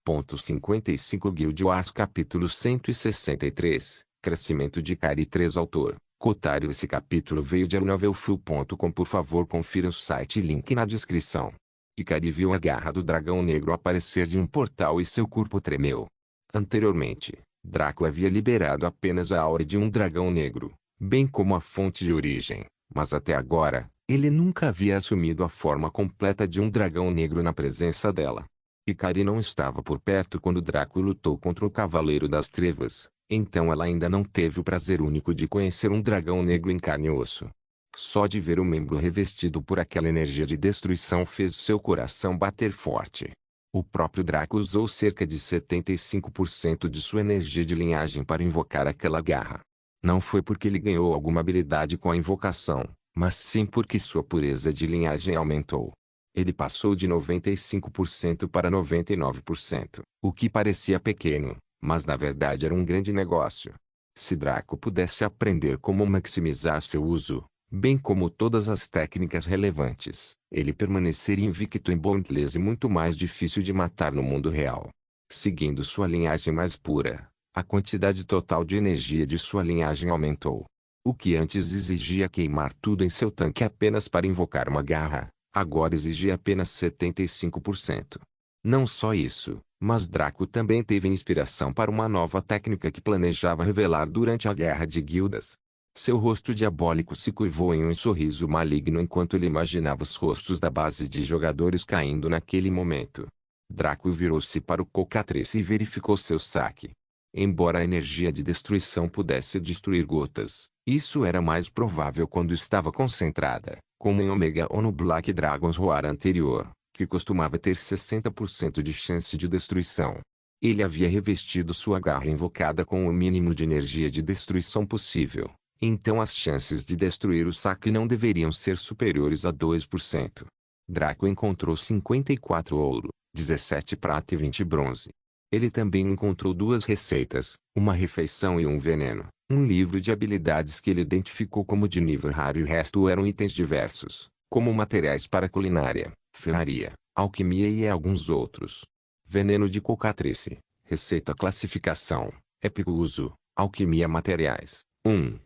55 Guild Wars Capítulo 163 Crescimento de Ikari 3 Autor Kotaru. Esse capítulo veio de novelfull.com. Por favor, confira o site e link na descrição. Ikari viu a garra do dragão negro aparecer de um portal e seu corpo tremeu. Anteriormente, Draco havia liberado apenas a aura de um dragão negro, bem como a fonte de origem, mas até agora, ele nunca havia assumido a forma completa de um dragão negro na presença dela. Ikari não estava por perto quando Draco lutou contra o Cavaleiro das Trevas, então ela ainda não teve o prazer único de conhecer um dragão negro em carne e osso. Só de ver o membro revestido por aquela energia de destruição fez seu coração bater forte. O próprio Draco usou cerca de 75% de sua energia de linhagem para invocar aquela garra. Não foi porque ele ganhou alguma habilidade com a invocação, mas sim porque sua pureza de linhagem aumentou. Ele passou de 95% para 99%, o que parecia pequeno, mas na verdade era um grande negócio. Se Draco pudesse aprender como maximizar seu uso, bem como todas as técnicas relevantes, ele permaneceria invicto em Boundless e muito mais difícil de matar no mundo real. Seguindo sua linhagem mais pura, a quantidade total de energia de sua linhagem aumentou. O que antes exigia queimar tudo em seu tanque apenas para invocar uma garra, agora exigia apenas 75%. Não só isso, mas Draco também teve inspiração para uma nova técnica que planejava revelar durante a Guerra de Guildas. Seu rosto diabólico se curvou em um sorriso maligno enquanto ele imaginava os rostos da base de jogadores caindo naquele momento. Draco virou-se para o Cocatris e verificou seu saque. Embora a energia de destruição pudesse destruir gotas, isso era mais provável quando estava concentrada, como em Omega ou no Black Dragon's Roar anterior, que costumava ter 60% de chance de destruição. Ele havia revestido sua garra invocada com o mínimo de energia de destruição possível, então as chances de destruir o saque não deveriam ser superiores a 2%. Draco encontrou 54 ouro, 17 prata e 20 bronze. Ele também encontrou 2 receitas, uma refeição e um veneno, um livro de habilidades que ele identificou como de nível raro e o resto eram itens diversos, como materiais para culinária, ferraria, alquimia e alguns outros. Veneno de Cocatrice, receita classificação, épico uso, alquimia materiais, 1.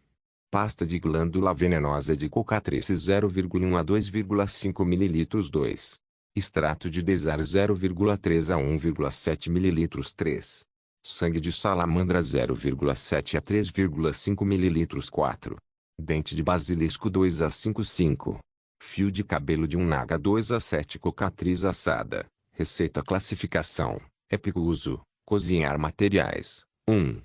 Pasta de glândula venenosa de Cocatrice 0,1 a 2,5 ml 2. Extrato de Desar 0,3 a 1,7 ml 3. Sangue de salamandra 0,7 a 3,5 ml 4. Dente de basilisco 2 a 5,5. Fio de cabelo de um naga 2 a 7. Cocatriz assada. Receita classificação. Épico uso. Cozinhar materiais. 1.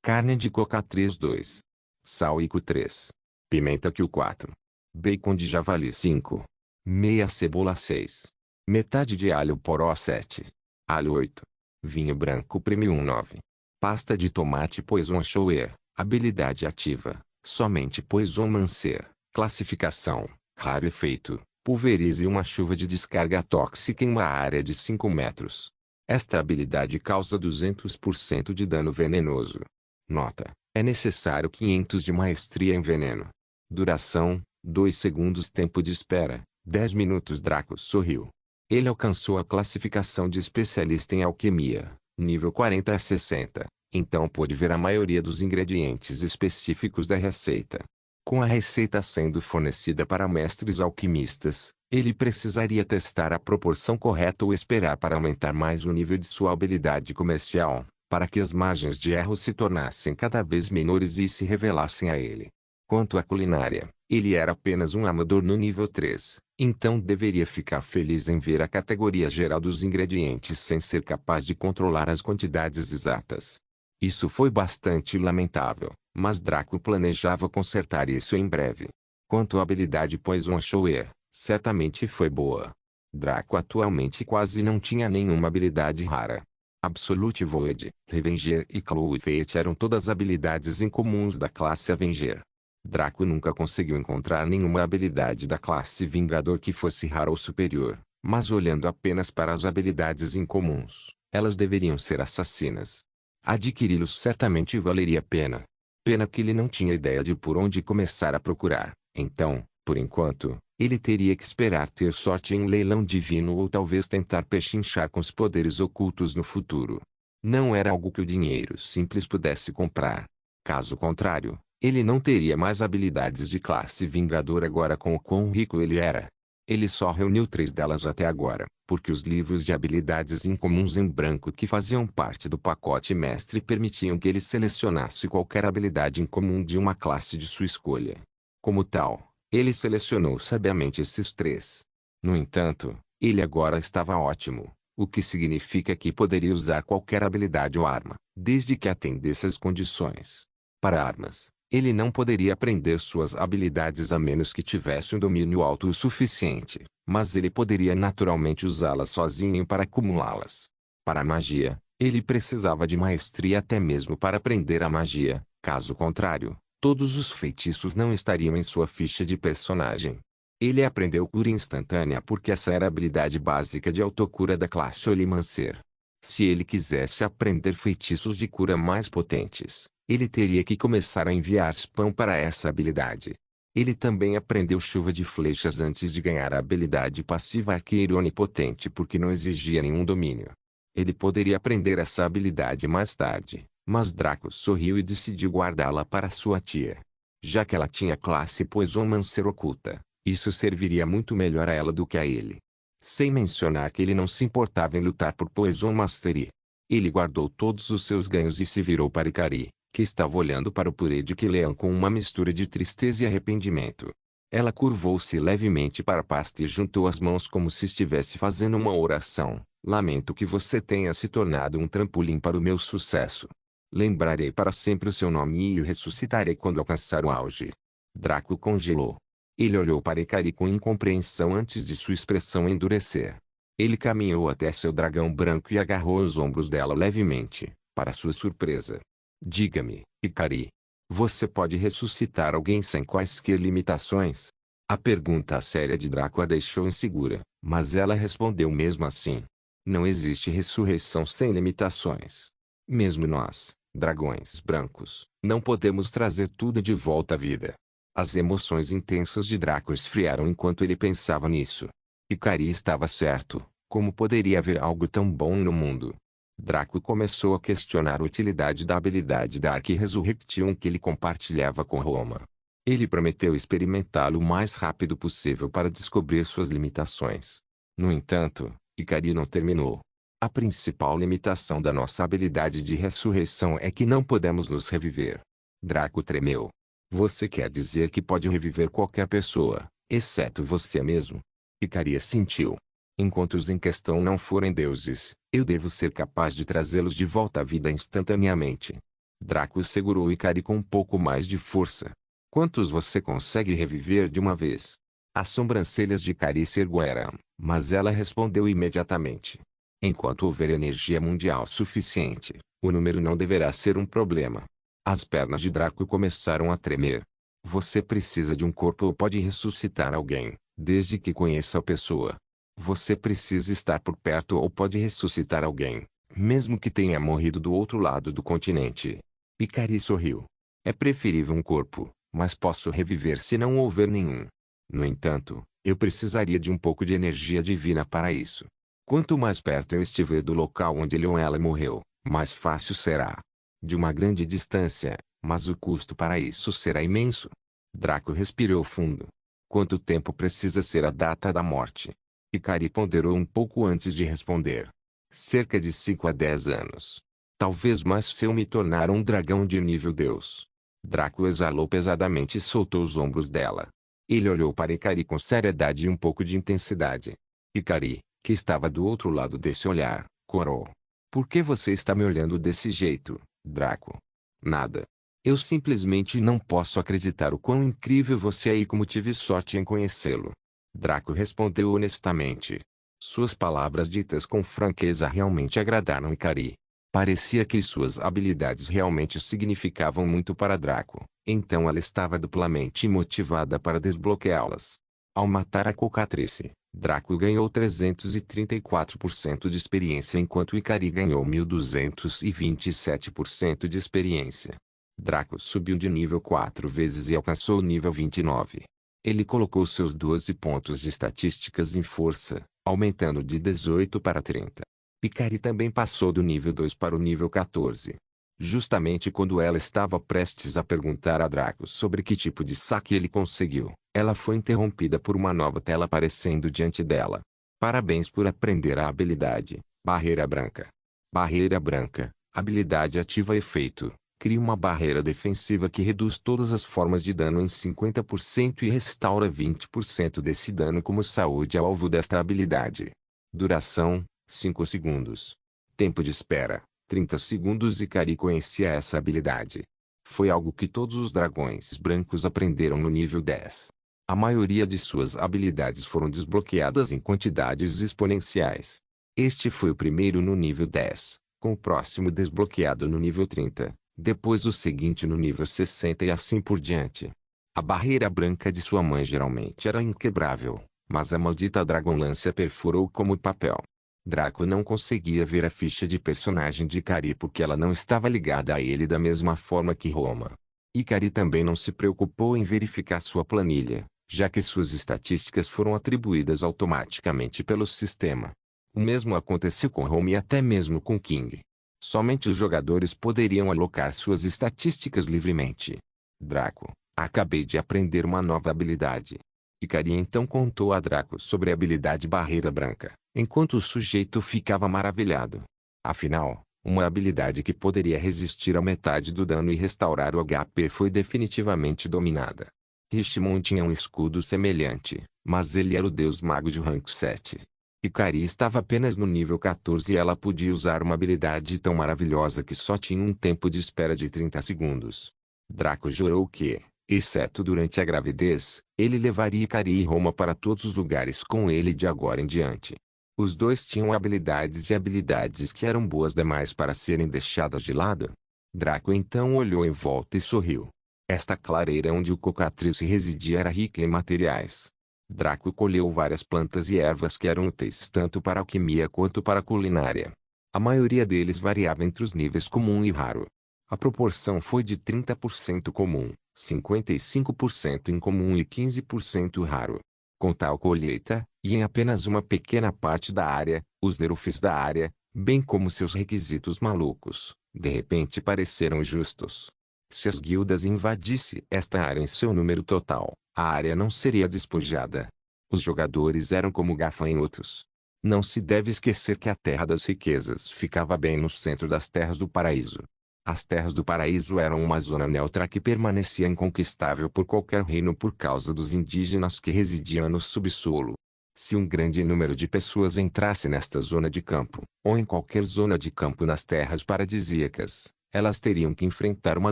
Carne de cocatriz 2. Sal Ico 3. Pimenta Q 4. Bacon de javali 5. Meia cebola 6. Metade de alho poró 7. Alho 8. Vinho branco premium 9. Pasta de tomate Poison Shower. Habilidade ativa. Somente Poison Mancer. Classificação. Raro efeito. Pulverize uma chuva de descarga tóxica em uma área de 5 metros. Esta habilidade causa 200% de dano venenoso. Nota: é necessário 500 de maestria em veneno. Duração: 2 segundos. Tempo de espera: 10 minutos. Draco sorriu. Ele alcançou a classificação de especialista em alquimia, nível 40 a 60, então pôde ver a maioria dos ingredientes específicos da receita. Com a receita sendo fornecida para mestres alquimistas, ele precisaria testar a proporção correta ou esperar para aumentar mais o nível de sua habilidade comercial, para que as margens de erro se tornassem cada vez menores e se revelassem a ele. Quanto à culinária, ele era apenas um amador no nível 3, então deveria ficar feliz em ver a categoria geral dos ingredientes sem ser capaz de controlar as quantidades exatas. Isso foi bastante lamentável, mas Draco planejava consertar isso em breve. Quanto à habilidade Poison Shower, certamente foi boa. Draco atualmente quase não tinha nenhuma habilidade rara. Absolute Void, Revenger e Cloud Fate eram todas habilidades incomuns da classe Avenger. Draco nunca conseguiu encontrar nenhuma habilidade da classe Vingador que fosse rara ou superior, mas olhando apenas para as habilidades incomuns, elas deveriam ser assassinas. Adquiri-los certamente valeria a pena. Pena que ele não tinha ideia de por onde começar a procurar, então, Por enquanto, ele teria que esperar ter sorte em um leilão divino ou talvez tentar pechinchar com os poderes ocultos no futuro. Não era algo que o dinheiro simples pudesse comprar. Caso contrário, ele não teria mais habilidades de classe Vingador agora com o quão rico ele era. Ele só reuniu 3 delas até agora, porque os livros de habilidades incomuns em branco que faziam parte do pacote mestre permitiam que ele selecionasse qualquer habilidade incomum de uma classe de sua escolha. Como tal, ele selecionou sabiamente esses 3. No entanto, ele agora estava ótimo, o que significa que poderia usar qualquer habilidade ou arma, desde que atendesse às condições. Para armas, ele não poderia aprender suas habilidades a menos que tivesse um domínio alto o suficiente, mas ele poderia naturalmente usá-las sozinho para acumulá-las. Para a magia, ele precisava de maestria até mesmo para aprender a magia, caso contrário, todos os feitiços não estariam em sua ficha de personagem. Ele aprendeu cura instantânea porque essa era a habilidade básica de autocura da classe Olimancer. Se ele quisesse aprender feitiços de cura mais potentes, ele teria que começar a enviar spam para essa habilidade. Ele também aprendeu chuva de flechas antes de ganhar a habilidade passiva arqueiro onipotente porque não exigia nenhum domínio. Ele poderia aprender essa habilidade mais tarde, mas Draco sorriu e decidiu guardá-la para sua tia. Já que ela tinha classe Poisomancer oculta, isso serviria muito melhor a ela do que a ele. Sem mencionar que ele não se importava em lutar por Poison Mastery. Ele guardou todos os seus ganhos e se virou para Ikari, que estava olhando para o purê de Kilean com uma mistura de tristeza e arrependimento. Ela curvou-se levemente para a pasta e juntou as mãos como se estivesse fazendo uma oração. Lamento que você tenha se tornado um trampolim para o meu sucesso. Lembrarei para sempre o seu nome e o ressuscitarei quando alcançar o auge. Draco congelou. Ele olhou para Ikari com incompreensão antes de sua expressão endurecer. Ele caminhou até seu dragão branco e agarrou os ombros dela levemente, para sua surpresa. Diga-me, Ikari. Você pode ressuscitar alguém sem quaisquer limitações? A pergunta séria de Draco a deixou insegura, mas ela respondeu mesmo assim. Não existe ressurreição sem limitações. Mesmo nós, dragões brancos, não podemos trazer tudo de volta à vida. As emoções intensas de Draco esfriaram enquanto ele pensava nisso. Ikari estava certo. Como poderia haver algo tão bom no mundo? Draco começou a questionar a utilidade da habilidade Dark Resurrection que ele compartilhava com Roma. Ele prometeu experimentá-lo o mais rápido possível para descobrir suas limitações. No entanto, Ikari não terminou. A principal limitação da nossa habilidade de ressurreição é que não podemos nos reviver. Draco tremeu. Você quer dizer que pode reviver qualquer pessoa, exceto você mesmo? Ikari assentiu. Enquanto os em questão não forem deuses, eu devo ser capaz de trazê-los de volta à vida instantaneamente. Draco segurou Ikari com um pouco mais de força. Quantos você consegue reviver de uma vez? As sobrancelhas de Ikari se ergueram, mas ela respondeu imediatamente. Enquanto houver energia mundial suficiente, o número não deverá ser um problema. As pernas de Draco começaram a tremer. Você precisa de um corpo ou pode ressuscitar alguém, desde que conheça a pessoa. Você precisa estar por perto ou pode ressuscitar alguém, mesmo que tenha morrido do outro lado do continente. Ikari sorriu. É preferível um corpo, mas posso reviver se não houver nenhum. No entanto, eu precisaria de um pouco de energia divina para isso. Quanto mais perto eu estiver do local onde ele ou ela morreu, mais fácil será. De uma grande distância, mas o custo para isso será imenso. Draco respirou fundo. Quanto tempo precisa ser a data da morte? Ikari ponderou um pouco antes de responder. Cerca de 5 a 10 anos. Talvez mais se eu me tornar um dragão de nível Deus. Draco exalou pesadamente e soltou os ombros dela. Ele olhou para Ikari com seriedade e um pouco de intensidade. Ikari, que estava do outro lado desse olhar, corou. Por que você está me olhando desse jeito, Draco? Nada. Eu simplesmente não posso acreditar o quão incrível você é e como tive sorte em conhecê-lo. Draco respondeu honestamente. Suas palavras ditas com franqueza realmente agradaram Ikari. Parecia que suas habilidades realmente significavam muito para Draco, então ela estava duplamente motivada para desbloqueá-las. Ao matar a Cocatrice, Draco ganhou 334% de experiência enquanto Ikari ganhou 1227% de experiência. Draco subiu de nível 4 vezes e alcançou o nível 29. Ele colocou seus 12 pontos de estatísticas em força, aumentando de 18 para 30. Ikari também passou do nível 2 para o nível 14. Justamente quando ela estava prestes a perguntar a Draco sobre que tipo de saque ele conseguiu, ela foi interrompida por uma nova tela aparecendo diante dela. Parabéns por aprender a habilidade, Barreira Branca. Barreira Branca, habilidade ativa efeito. Cria uma barreira defensiva que reduz todas as formas de dano em 50% e restaura 20% desse dano como saúde ao alvo desta habilidade. Duração, 5 segundos. Tempo de espera, 30 segundos. Ikari conhecia essa habilidade. Foi algo que todos os dragões brancos aprenderam no nível 10. A maioria de suas habilidades foram desbloqueadas em quantidades exponenciais. Este foi o primeiro no nível 10, com o próximo desbloqueado no nível 30. Depois o seguinte no nível 60 e assim por diante. A barreira branca de sua mãe geralmente era inquebrável, mas a maldita Dragonlance a perfurou como papel. Draco não conseguia ver a ficha de personagem de Ikari porque ela não estava ligada a ele da mesma forma que Roma. Ikari também não se preocupou em verificar sua planilha, já que suas estatísticas foram atribuídas automaticamente pelo sistema. O mesmo aconteceu com Roma e até mesmo com King. Somente os jogadores poderiam alocar suas estatísticas livremente. Draco, acabei de aprender uma nova habilidade. Ikari então contou a Draco sobre a habilidade Barreira Branca, enquanto o sujeito ficava maravilhado. Afinal, uma habilidade que poderia resistir a metade do dano e restaurar o HP foi definitivamente dominada. Richmond tinha um escudo semelhante, mas ele era o deus mago de rank 7. Ikari estava apenas no nível 14 e ela podia usar uma habilidade tão maravilhosa que só tinha um tempo de espera de 30 segundos. Draco jurou que, exceto durante a gravidez, ele levaria Ikari e Roma para todos os lugares com ele de agora em diante. Os dois tinham habilidades e habilidades que eram boas demais para serem deixadas de lado. Draco então olhou em volta e sorriu. Esta clareira onde o Cocatriz residia era rica em materiais. Draco colheu várias plantas e ervas que eram úteis tanto para alquimia quanto para a culinária. A maioria deles variava entre os níveis comum e raro. A proporção foi de 30% comum, 55% incomum e 15% raro. Com tal colheita, e em apenas uma pequena parte da área, os nerfs da área, bem como seus requisitos malucos, de repente pareceram justos. Se as guildas invadissem esta área em seu número total, a área não seria despojada. Os jogadores eram como gafanhotos. Não se deve esquecer que a Terra das Riquezas ficava bem no centro das Terras do Paraíso. As Terras do Paraíso eram uma zona neutra que permanecia inconquistável por qualquer reino por causa dos indígenas que residiam no subsolo. Se um grande número de pessoas entrasse nesta zona de campo, ou em qualquer zona de campo nas terras paradisíacas, elas teriam que enfrentar uma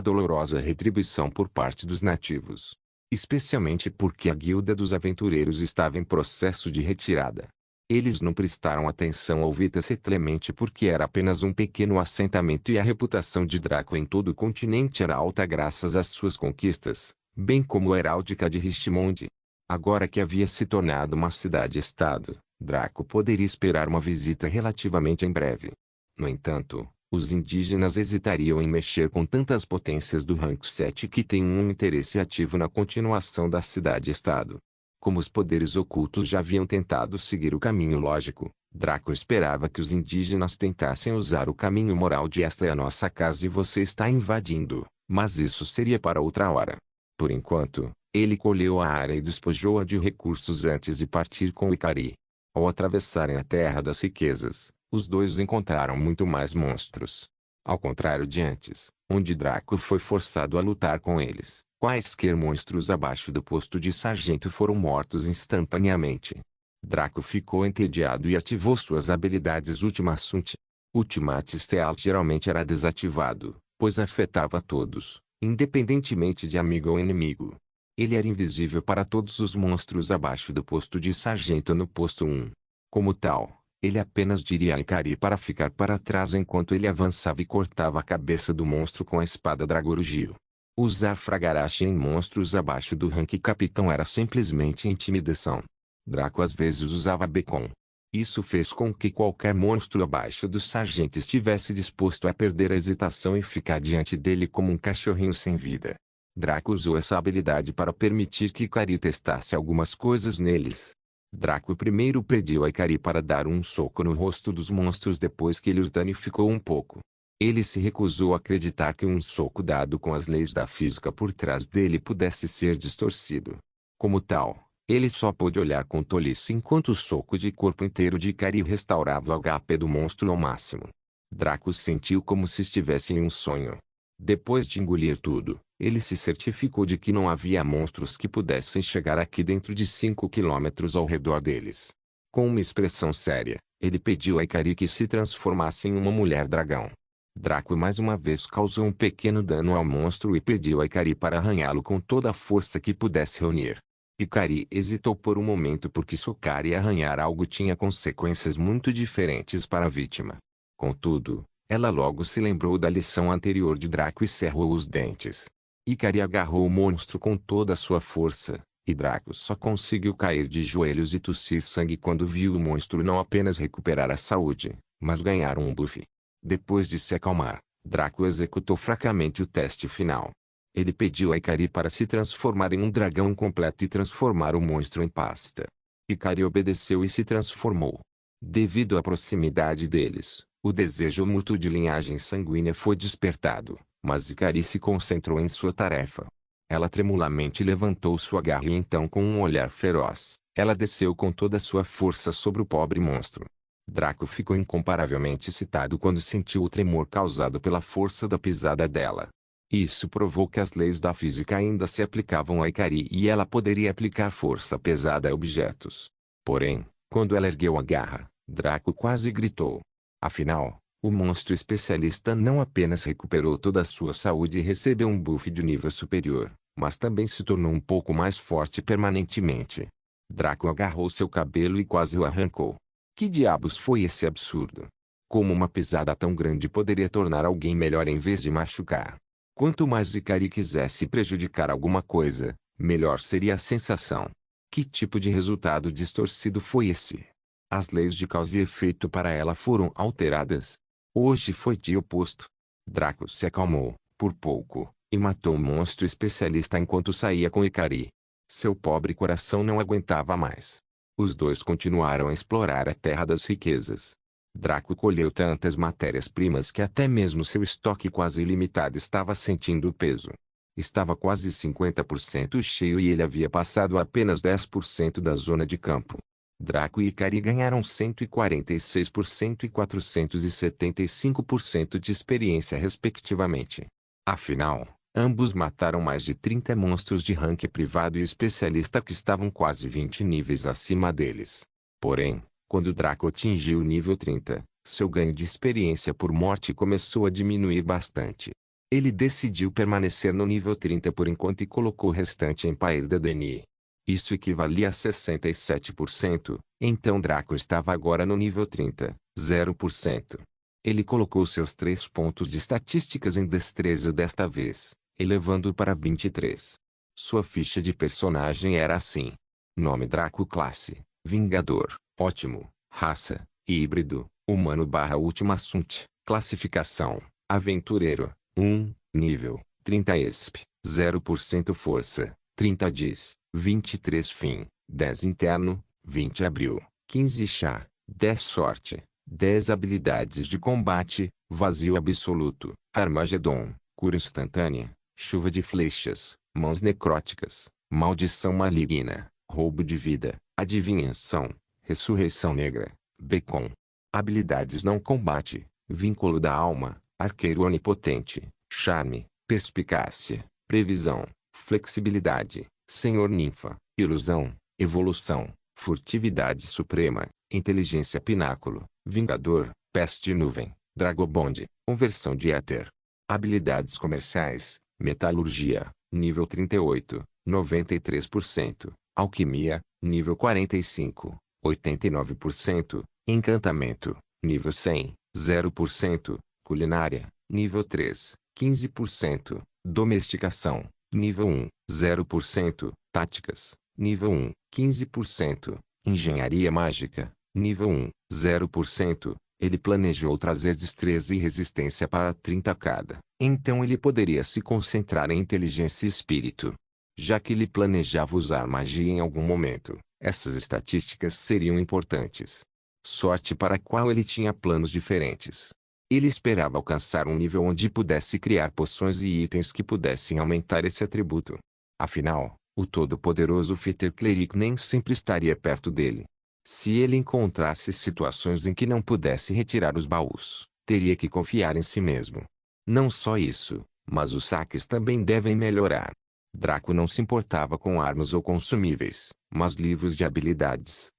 dolorosa retribuição por parte dos nativos. Especialmente porque a Guilda dos Aventureiros estava em processo de retirada. Eles não prestaram atenção ao Vita Settlement porque era apenas um pequeno assentamento e a reputação de Draco em todo o continente era alta graças às suas conquistas, bem como a heráldica de Richmond. Agora que havia se tornado uma cidade-estado, Draco poderia esperar uma visita relativamente em breve. No entanto, os indígenas hesitariam em mexer com tantas potências do rank 7 que têm um interesse ativo na continuação da cidade-estado. Como os poderes ocultos já haviam tentado seguir o caminho lógico, Draco esperava que os indígenas tentassem usar o caminho moral de esta é a nossa casa e você está invadindo, mas isso seria para outra hora. Por enquanto, ele colheu a área e despojou-a de recursos antes de partir com Ikari. Ao atravessarem a Terra das Riquezas, os dois encontraram muito mais monstros. Ao contrário de antes, onde Draco foi forçado a lutar com eles, quaisquer monstros abaixo do posto de sargento foram mortos instantaneamente. Draco ficou entediado e ativou suas habilidades Ultimate. Ultimate Stealth geralmente era desativado, pois afetava todos, independentemente de amigo ou inimigo. Ele era invisível para todos os monstros abaixo do posto de sargento no posto 1. Como tal, ele apenas diria a Ikari para ficar para trás enquanto ele avançava e cortava a cabeça do monstro com a espada Dragorugio. Usar Fragarashi em monstros abaixo do rank capitão era simplesmente intimidação. Draco às vezes usava Beacon. Isso fez com que qualquer monstro abaixo do sargento estivesse disposto a perder a hesitação e ficar diante dele como um cachorrinho sem vida. Draco usou essa habilidade para permitir que Ikari testasse algumas coisas neles. Draco primeiro pediu a Ikari para dar um soco no rosto dos monstros depois que ele os danificou um pouco. Ele se recusou a acreditar que um soco dado com as leis da física por trás dele pudesse ser distorcido. Como tal, ele só pôde olhar com tolice enquanto o soco de corpo inteiro de Ikari restaurava o HP do monstro ao máximo. Draco sentiu como se estivesse em um sonho. Depois de engolir tudo, ele se certificou de que não havia monstros que pudessem chegar aqui dentro de 5 quilômetros ao redor deles. Com uma expressão séria, ele pediu a Ikari que se transformasse em uma mulher-dragão. Draco mais uma vez causou um pequeno dano ao monstro e pediu a Ikari para arranhá-lo com toda a força que pudesse reunir. Ikari hesitou por um momento porque socar e arranhar algo tinha consequências muito diferentes para a vítima. Contudo, ela logo se lembrou da lição anterior de Draco e cerrou os dentes. Ikari agarrou o monstro com toda a sua força, e Draco só conseguiu cair de joelhos e tossir sangue quando viu o monstro não apenas recuperar a saúde, mas ganhar um buff. Depois de se acalmar, Draco executou fracamente o teste final. Ele pediu a Ikari para se transformar em um dragão completo e transformar o monstro em pasta. Ikari obedeceu e se transformou. Devido à proximidade deles, o desejo mútuo de linhagem sanguínea foi despertado, mas Ikari se concentrou em sua tarefa. Ela tremulamente levantou sua garra e então com um olhar feroz, ela desceu com toda a sua força sobre o pobre monstro. Draco ficou incomparavelmente excitado quando sentiu o tremor causado pela força da pisada dela. Isso provou que as leis da física ainda se aplicavam a Ikari e ela poderia aplicar força pesada a objetos. Porém, quando ela ergueu a garra, Draco quase gritou. Afinal, o monstro especialista não apenas recuperou toda a sua saúde e recebeu um buff de nível superior, mas também se tornou um pouco mais forte permanentemente. Draco agarrou seu cabelo e quase o arrancou. Que diabos foi esse absurdo? Como uma pisada tão grande poderia tornar alguém melhor em vez de machucar? Quanto mais Ikari quisesse prejudicar alguma coisa, melhor seria a sensação. Que tipo de resultado distorcido foi esse? As leis de causa e efeito para ela foram alteradas. Hoje foi dia oposto. Draco se acalmou, por pouco, e matou o monstro especialista enquanto saía com Ikari. Seu pobre coração não aguentava mais. Os dois continuaram a explorar a Terra das Riquezas. Draco colheu tantas matérias-primas que até mesmo seu estoque quase ilimitado estava sentindo o peso. Estava quase 50% cheio e ele havia passado apenas 10% da zona de campo. Draco e Ikari ganharam 146% e 475% de experiência respectivamente. Afinal, ambos mataram mais de 30 monstros de rank privado e especialista que estavam quase 20 níveis acima deles. Porém, quando Draco atingiu o nível 30, seu ganho de experiência por morte começou a diminuir bastante. Ele decidiu permanecer no nível 30 por enquanto e colocou o restante em Pair da DNI. Isso equivalia a 67%, então Draco estava agora no nível 30, 0%. Ele colocou seus 3 pontos de estatísticas em destreza desta vez, elevando-o para 23. Sua ficha de personagem era assim. Nome Draco Classe, Vingador, ótimo, raça, híbrido, humano/última assunto, classificação, aventureiro, 1, nível, 30 ESP, 0% força, 30 DIS, 23 fim, 10 interno, 20 abril, 15 chá, 10 sorte, 10 habilidades de combate, vazio absoluto, Armagedon, cura instantânea, chuva de flechas, mãos necróticas, maldição maligna, roubo de vida, adivinhação, ressurreição negra, Becon. Habilidades não combate, vínculo da alma, arqueiro onipotente, charme, perspicácia, previsão, flexibilidade, senhor ninfa, ilusão, evolução, furtividade suprema, inteligência pináculo, vingador, peste nuvem, dragobond, conversão de éter. Habilidades comerciais, metalurgia, nível 38, 93%, alquimia, nível 45, 89%, encantamento, nível 100, 0%, culinária, nível 3, 15%, domesticação, nível 1, 0%, táticas, nível 1, 15%, engenharia mágica, nível 1, 0%, Ele planejou trazer destreza e resistência para 30 cada. Então ele poderia se concentrar em inteligência e espírito. Já que ele planejava usar magia em algum momento, essas estatísticas seriam importantes. Sorte para a qual ele tinha planos diferentes. Ele esperava alcançar um nível onde pudesse criar poções e itens que pudessem aumentar esse atributo. Afinal, o todo-poderoso Fitter Cleric nem sempre estaria perto dele. Se ele encontrasse situações em que não pudesse retirar os baús, teria que confiar em si mesmo. Não só isso, mas os saques também devem melhorar. Draco não se importava com armas ou consumíveis, mas livros de habilidades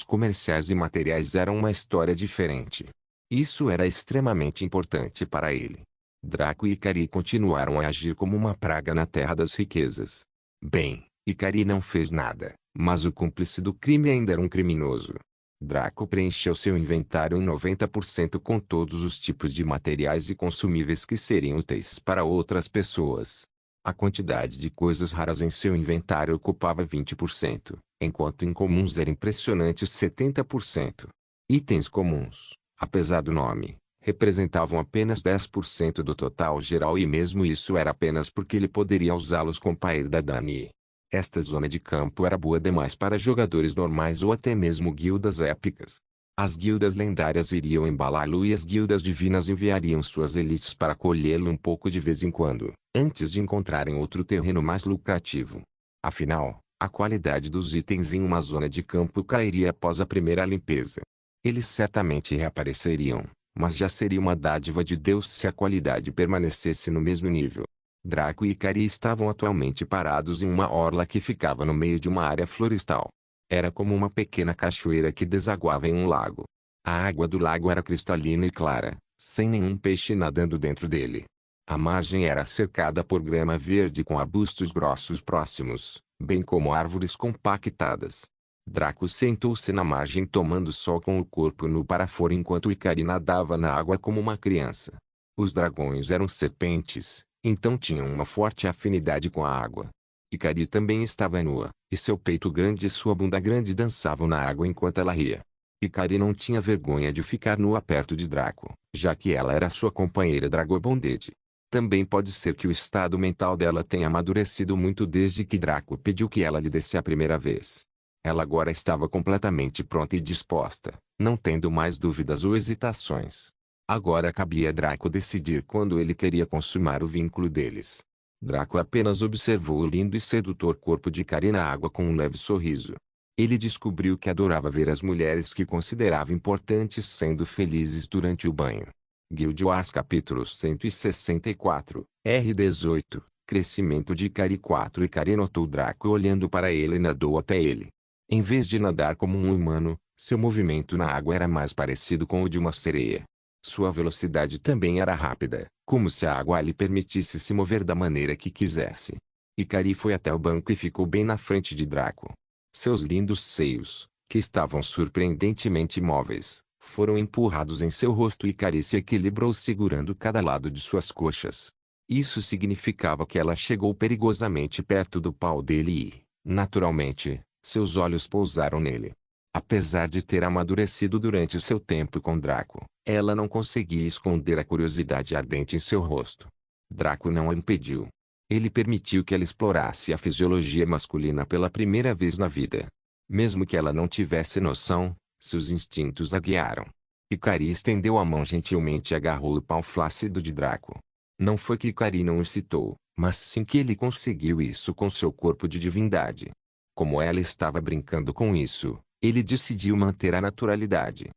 comerciais e materiais eram uma história diferente. Isso era extremamente importante para ele. Draco e Ikari continuaram a agir como uma praga na Terra das Riquezas. Bem, Ikari não fez nada, mas o cúmplice do crime ainda era um criminoso. Draco preencheu seu inventário em 90% com todos os tipos de materiais e consumíveis que seriam úteis para outras pessoas. A quantidade de coisas raras em seu inventário ocupava 20%, enquanto incomuns era impressionante 70%. Itens comuns, apesar do nome, representavam apenas 10% do total geral e mesmo isso era apenas porque ele poderia usá-los com Pair da Dani. Esta zona de campo era boa demais para jogadores normais ou até mesmo guildas épicas. As guildas lendárias iriam embalá-lo e as guildas divinas enviariam suas elites para colhê-lo um pouco de vez em quando, antes de encontrarem outro terreno mais lucrativo. Afinal, a qualidade dos itens em uma zona de campo cairia após a primeira limpeza. Eles certamente reapareceriam, mas já seria uma dádiva de Deus se a qualidade permanecesse no mesmo nível. Draco e Ikari estavam atualmente parados em uma orla que ficava no meio de uma área florestal. Era como uma pequena cachoeira que desaguava em um lago. A água do lago era cristalina e clara, sem nenhum peixe nadando dentro dele. A margem era cercada por grama verde com arbustos grossos próximos, bem como árvores compactadas. Draco sentou-se na margem tomando sol com o corpo nu para fora enquanto Ikari nadava na água como uma criança. Os dragões eram serpentes, então tinham uma forte afinidade com a água. Ikari também estava nua, e seu peito grande e sua bunda grande dançavam na água enquanto ela ria. Ikari não tinha vergonha de ficar nua perto de Draco, já que ela era sua companheira Dragobondade. Também pode ser que o estado mental dela tenha amadurecido muito desde que Draco pediu que ela lhe desse a primeira vez. Ela agora estava completamente pronta e disposta, não tendo mais dúvidas ou hesitações. Agora cabia a Draco decidir quando ele queria consumar o vínculo deles. Draco apenas observou o lindo e sedutor corpo de Ikari na água com um leve sorriso. Ele descobriu que adorava ver as mulheres que considerava importantes sendo felizes durante o banho. Guild Wars capítulo 164, R18, crescimento de Ikari 4. Ikari notou Draco olhando para ele e nadou até ele. Em vez de nadar como um humano, seu movimento na água era mais parecido com o de uma sereia. Sua velocidade também era rápida, como se a água lhe permitisse se mover da maneira que quisesse. Ikari foi até o banco e ficou bem na frente de Draco. Seus lindos seios, que estavam surpreendentemente imóveis, foram empurrados em seu rosto e Ikari se equilibrou segurando cada lado de suas coxas. Isso significava que ela chegou perigosamente perto do pau dele e, naturalmente, seus olhos pousaram nele. Apesar de ter amadurecido durante seu tempo com Draco, ela não conseguia esconder a curiosidade ardente em seu rosto. Draco não a impediu. Ele permitiu que ela explorasse a fisiologia masculina pela primeira vez na vida. Mesmo que ela não tivesse noção, seus instintos a guiaram. Ikari estendeu a mão gentilmente e agarrou o pau flácido de Draco. Não foi que Ikari não o excitou, mas sim que ele conseguiu isso com seu corpo de divindade. Como ela estava brincando com isso, ele decidiu manter a naturalidade.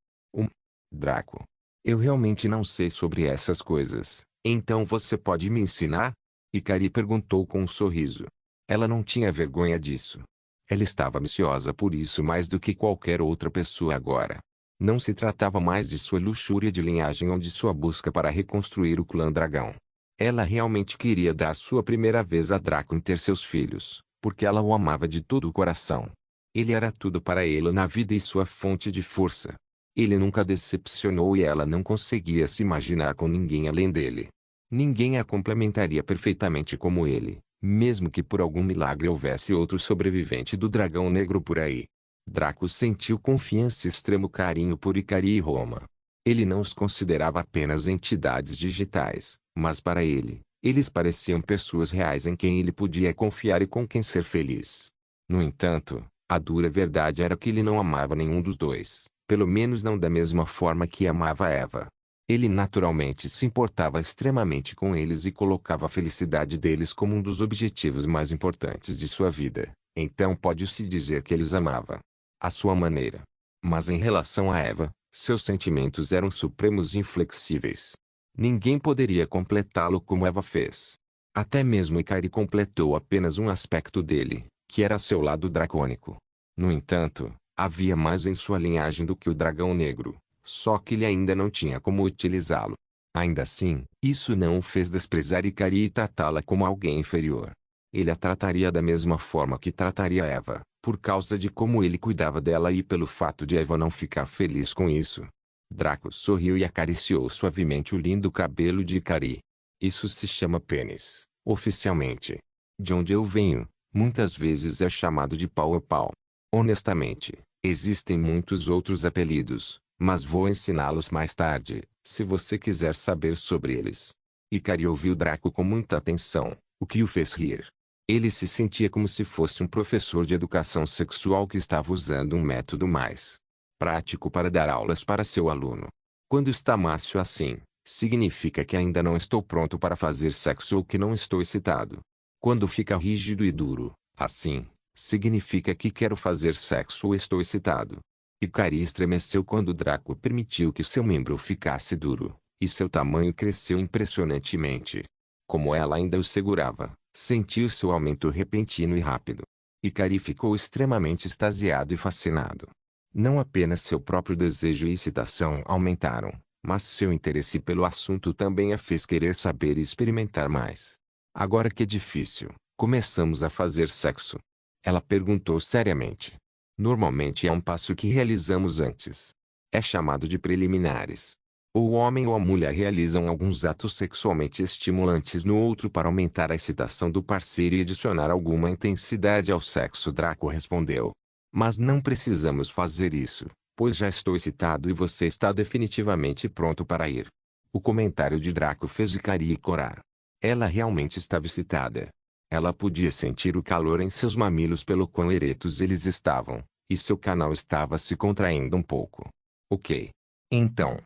Draco. Eu realmente não sei sobre essas coisas, então você pode me ensinar? Ikari perguntou com um sorriso. Ela não tinha vergonha disso. Ela estava ansiosa por isso mais do que qualquer outra pessoa agora. Não se tratava mais de sua luxúria de linhagem ou de sua busca para reconstruir o clã dragão. Ela realmente queria dar sua primeira vez a Draco em ter seus filhos, porque ela o amava de todo o coração. Ele era tudo para ela na vida e sua fonte de força. Ele nunca decepcionou e ela não conseguia se imaginar com ninguém além dele. Ninguém a complementaria perfeitamente como ele, mesmo que por algum milagre houvesse outro sobrevivente do dragão negro por aí. Draco sentiu confiança e extremo carinho por Ikari e Roma. Ele não os considerava apenas entidades digitais, mas para ele, eles pareciam pessoas reais em quem ele podia confiar e com quem ser feliz. No entanto, a dura verdade era que ele não amava nenhum dos dois, pelo menos não da mesma forma que amava Eva. Ele naturalmente se importava extremamente com eles e colocava a felicidade deles como um dos objetivos mais importantes de sua vida. Então pode-se dizer que eles amava à sua maneira. Mas em relação a Eva, seus sentimentos eram supremos e inflexíveis. Ninguém poderia completá-lo como Eva fez. Até mesmo Ikari completou apenas um aspecto dele, que era seu lado dracônico. No entanto, havia mais em sua linhagem do que o dragão negro, só que ele ainda não tinha como utilizá-lo. Ainda assim, isso não o fez desprezar Ikari e tratá-la como alguém inferior. Ele a trataria da mesma forma que trataria Eva, por causa de como ele cuidava dela e pelo fato de Eva não ficar feliz com isso. Draco sorriu e acariciou suavemente o lindo cabelo de Ikari. Isso se chama pênis, oficialmente. De onde eu venho, muitas vezes é chamado de pau ou pau. Honestamente, existem muitos outros apelidos, mas vou ensiná-los mais tarde, se você quiser saber sobre eles. Ikari ouviu Draco com muita atenção, o que o fez rir. Ele se sentia como se fosse um professor de educação sexual que estava usando um método mais prático para dar aulas para seu aluno. Quando está mácio assim, significa que ainda não estou pronto para fazer sexo ou que não estou excitado. Quando fica rígido e duro, assim, significa que quero fazer sexo ou estou excitado. Ikari estremeceu quando Draco permitiu que seu membro ficasse duro, e seu tamanho cresceu impressionantemente. Como ela ainda o segurava, sentiu seu aumento repentino e rápido. Ikari ficou extremamente extasiado e fascinado. Não apenas seu próprio desejo e excitação aumentaram, mas seu interesse pelo assunto também a fez querer saber e experimentar mais. Agora que é difícil, começamos a fazer sexo? Ela perguntou seriamente. Normalmente é um passo que realizamos antes. É chamado de preliminares. O homem ou a mulher realizam alguns atos sexualmente estimulantes no outro para aumentar a excitação do parceiro e adicionar alguma intensidade ao sexo. Draco respondeu. Mas não precisamos fazer isso, pois já estou excitado e você está definitivamente pronto para ir. O comentário de Draco fez Ikari corar. Ela realmente estava excitada. Ela podia sentir o calor em seus mamilos pelo quão eretos eles estavam, e seu canal estava se contraindo um pouco. Ok. Então,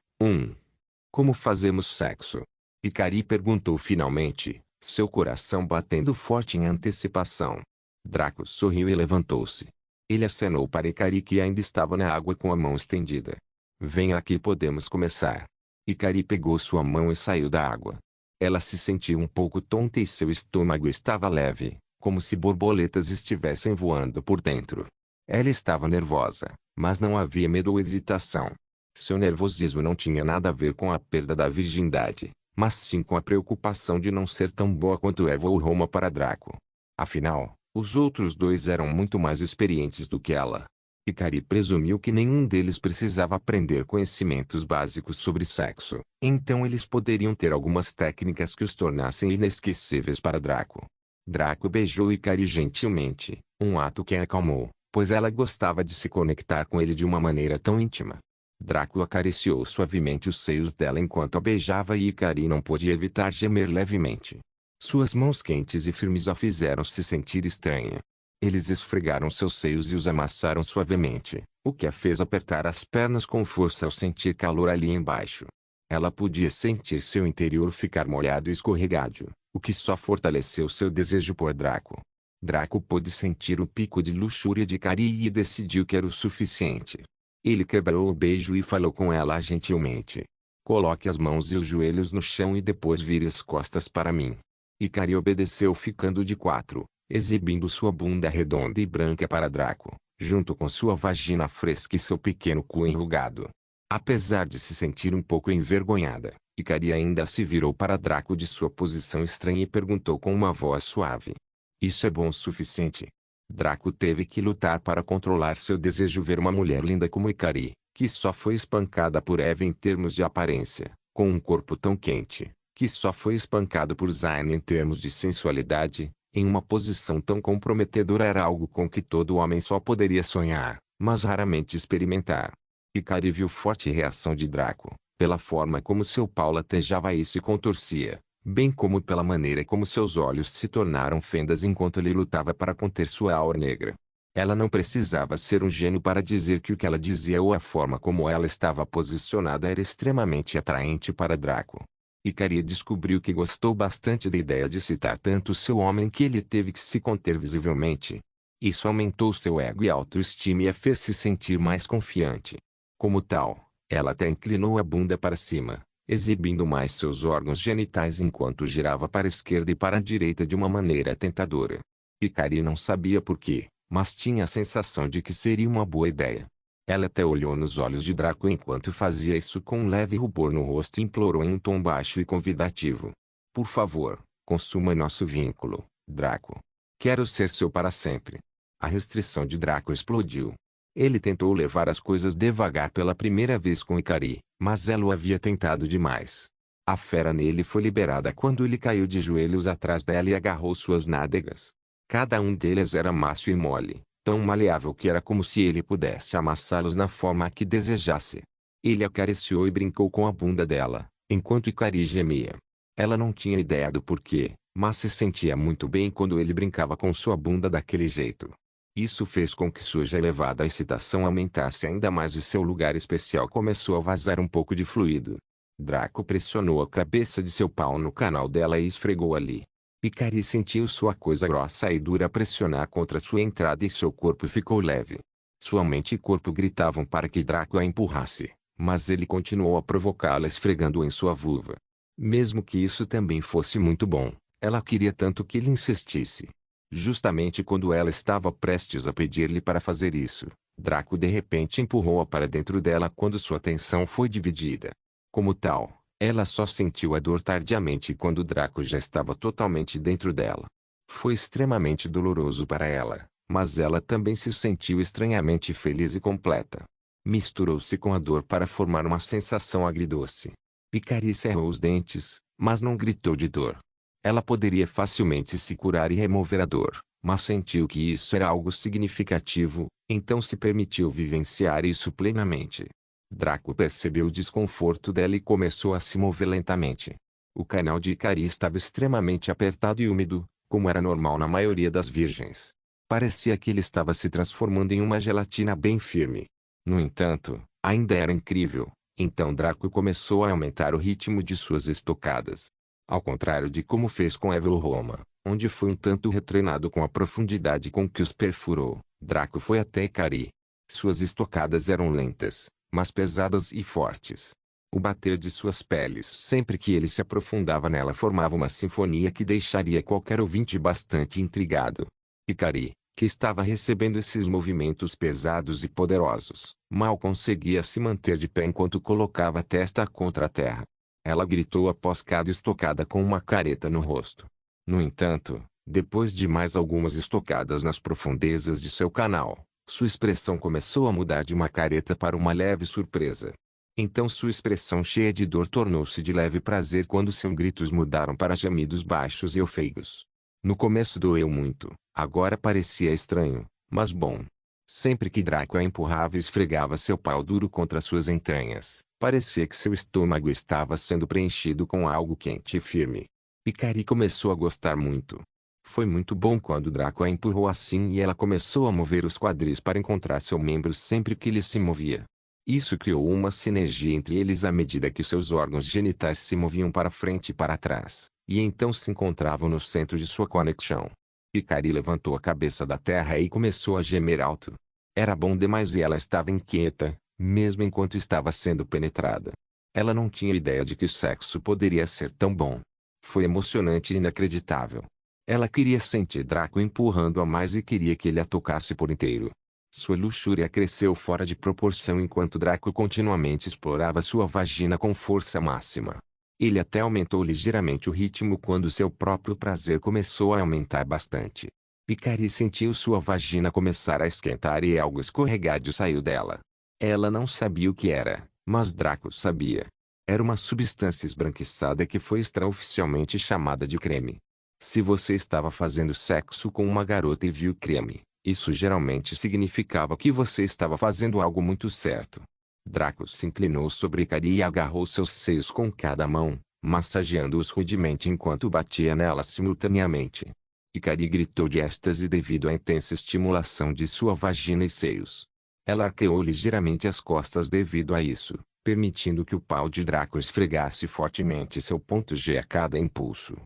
como fazemos sexo? Ikari perguntou finalmente, seu coração batendo forte em antecipação. Draco sorriu e levantou-se. Ele acenou para Ikari que ainda estava na água com a mão estendida. Venha aqui, podemos começar. Ikari pegou sua mão e saiu da água. Ela se sentiu um pouco tonta e seu estômago estava leve, como se borboletas estivessem voando por dentro. Ela estava nervosa, mas não havia medo ou hesitação. Seu nervosismo não tinha nada a ver com a perda da virgindade, mas sim com a preocupação de não ser tão boa quanto Eva ou Roma para Draco. Afinal, os outros dois eram muito mais experientes do que ela. Ikari presumiu que nenhum deles precisava aprender conhecimentos básicos sobre sexo, então eles poderiam ter algumas técnicas que os tornassem inesquecíveis para Draco. Draco beijou Ikari gentilmente, um ato que a acalmou, pois ela gostava de se conectar com ele de uma maneira tão íntima. Draco acariciou suavemente os seios dela enquanto a beijava e Ikari não pôde evitar gemer levemente. Suas mãos quentes e firmes a fizeram se sentir estranha. Eles esfregaram seus seios e os amassaram suavemente, o que a fez apertar as pernas com força ao sentir calor ali embaixo. Ela podia sentir seu interior ficar molhado e escorregadio, o que só fortaleceu seu desejo por Draco. Draco pôde sentir o pico de luxúria de Ikari e decidiu que era o suficiente. Ele quebrou o beijo e falou com ela gentilmente. Coloque as mãos e os joelhos no chão e depois vire as costas para mim. Ikari obedeceu ficando de quatro, exibindo sua bunda redonda e branca para Draco, junto com sua vagina fresca e seu pequeno cu enrugado. Apesar de se sentir um pouco envergonhada, Ikari ainda se virou para Draco de sua posição estranha e perguntou com uma voz suave. Isso é bom o suficiente? Draco teve que lutar para controlar seu desejo ver uma mulher linda como Ikari, que só foi espancada por Eva em termos de aparência, com um corpo tão quente, que só foi espancado por Zayn em termos de sensualidade, em uma posição tão comprometedora era algo com que todo homem só poderia sonhar. mas raramente experimentar. Hikari viu forte reação de Draco, pela forma como seu pau latejava e se contorcia, bem como pela maneira como seus olhos se tornaram fendas enquanto ele lutava para conter sua aura negra. Ela não precisava ser um gênio para dizer que o que ela dizia ou a forma como ela estava posicionada era extremamente atraente para Draco. Hikari descobriu que gostou bastante da ideia de citar tanto seu homem que ele teve que se conter visivelmente. Isso aumentou seu ego e autoestima e a fez se sentir mais confiante. Como tal, ela até inclinou a bunda para cima, exibindo mais seus órgãos genitais enquanto girava para a esquerda e para a direita de uma maneira tentadora. Hikari não sabia por quê, mas tinha a sensação de que seria uma boa ideia. Ela até olhou nos olhos de Draco enquanto fazia isso com um leve rubor no rosto e implorou em um tom baixo e convidativo. Por favor, consuma nosso vínculo, Draco. Quero ser seu para sempre. A restrição de Draco explodiu. Ele tentou levar as coisas devagar pela primeira vez com Hikari, mas ela o havia tentado demais. A fera nele foi liberada quando ele caiu de joelhos atrás dela e agarrou suas nádegas. Cada um deles era macio e mole, tão maleável que era como se ele pudesse amassá-los na forma que desejasse. Ele acariciou e brincou com a bunda dela, enquanto Hikari gemia. Ela não tinha ideia do porquê, mas se sentia muito bem quando ele brincava com sua bunda daquele jeito. Isso fez com que sua já elevada excitação aumentasse ainda mais e seu lugar especial começou a vazar um pouco de fluido. Draco pressionou a cabeça de seu pau no canal dela e esfregou ali. Hikari sentiu sua coisa grossa e dura pressionar contra sua entrada e seu corpo ficou leve. Sua mente e corpo gritavam para que Draco a empurrasse, mas ele continuou a provocá-la esfregando em sua vulva. Mesmo que isso também fosse muito bom, ela queria tanto que ele insistisse. Justamente quando ela estava prestes a pedir-lhe para fazer isso, Draco de repente empurrou-a para dentro dela quando sua atenção foi dividida. Como tal, ela só sentiu a dor tardiamente quando Draco já estava totalmente dentro dela. Foi extremamente doloroso para ela, mas ela também se sentiu estranhamente feliz e completa. Misturou-se com a dor para formar uma sensação agridoce. Hikari cerrou os dentes, mas não gritou de dor. Ela poderia facilmente se curar e remover a dor, mas sentiu que isso era algo significativo, então se permitiu vivenciar isso plenamente. Draco percebeu o desconforto dela e começou a se mover lentamente. O canal de Hikari estava extremamente apertado e úmido, como era normal na maioria das virgens. Parecia que ele estava se transformando em uma gelatina bem firme. No entanto, ainda era incrível, então Draco começou a aumentar o ritmo de suas estocadas. Ao contrário de como fez com Evil Roma, onde foi um tanto retreinado com a profundidade com que os perfurou, Draco foi até Hikari. Suas estocadas eram lentas, mas pesadas e fortes. O bater de suas peles sempre que ele se aprofundava nela formava uma sinfonia que deixaria qualquer ouvinte bastante intrigado. Hikari, que estava recebendo esses movimentos pesados e poderosos, mal conseguia se manter de pé enquanto colocava a testa contra a terra. Ela gritou após cada estocada com uma careta no rosto. No entanto, depois de mais algumas estocadas nas profundezas de seu canal, sua expressão começou a mudar de uma careta para uma leve surpresa. Então sua expressão cheia de dor tornou-se de leve prazer quando seus gritos mudaram para gemidos baixos e ofegos. No começo doeu muito, agora parecia estranho, mas bom. Sempre que Draco a empurrava e esfregava seu pau duro contra suas entranhas, parecia que seu estômago estava sendo preenchido com algo quente e firme. Hikari começou a gostar muito. Foi muito bom quando Draco a empurrou assim e ela começou a mover os quadris para encontrar seu membro sempre que ele se movia. Isso criou uma sinergia entre eles à medida que seus órgãos genitais se moviam para frente e para trás, e então se encontravam no centro de sua conexão. Hikari levantou a cabeça da terra e começou a gemer alto. Era bom demais e ela estava inquieta, mesmo enquanto estava sendo penetrada. Ela não tinha ideia de que o sexo poderia ser tão bom. Foi emocionante e inacreditável. Ela queria sentir Draco empurrando-a mais e queria que ele a tocasse por inteiro. Sua luxúria cresceu fora de proporção enquanto Draco continuamente explorava sua vagina com força máxima. Ele até aumentou ligeiramente o ritmo quando seu próprio prazer começou a aumentar bastante. Hikari sentiu sua vagina começar a esquentar e algo escorregadio saiu dela. Ela não sabia o que era, mas Draco sabia. Era uma substância esbranquiçada que foi extraoficialmente chamada de creme. Se você estava fazendo sexo com uma garota e viu creme, Isso geralmente significava que você estava fazendo algo muito certo. Draco se inclinou sobre Ikari e agarrou seus seios com cada mão, massageando-os rudemente enquanto batia nela simultaneamente. Ikari gritou de êxtase devido à intensa estimulação de sua vagina e seios. Ela arqueou ligeiramente as costas devido a isso, permitindo que o pau de Draco esfregasse fortemente seu ponto G a cada impulso.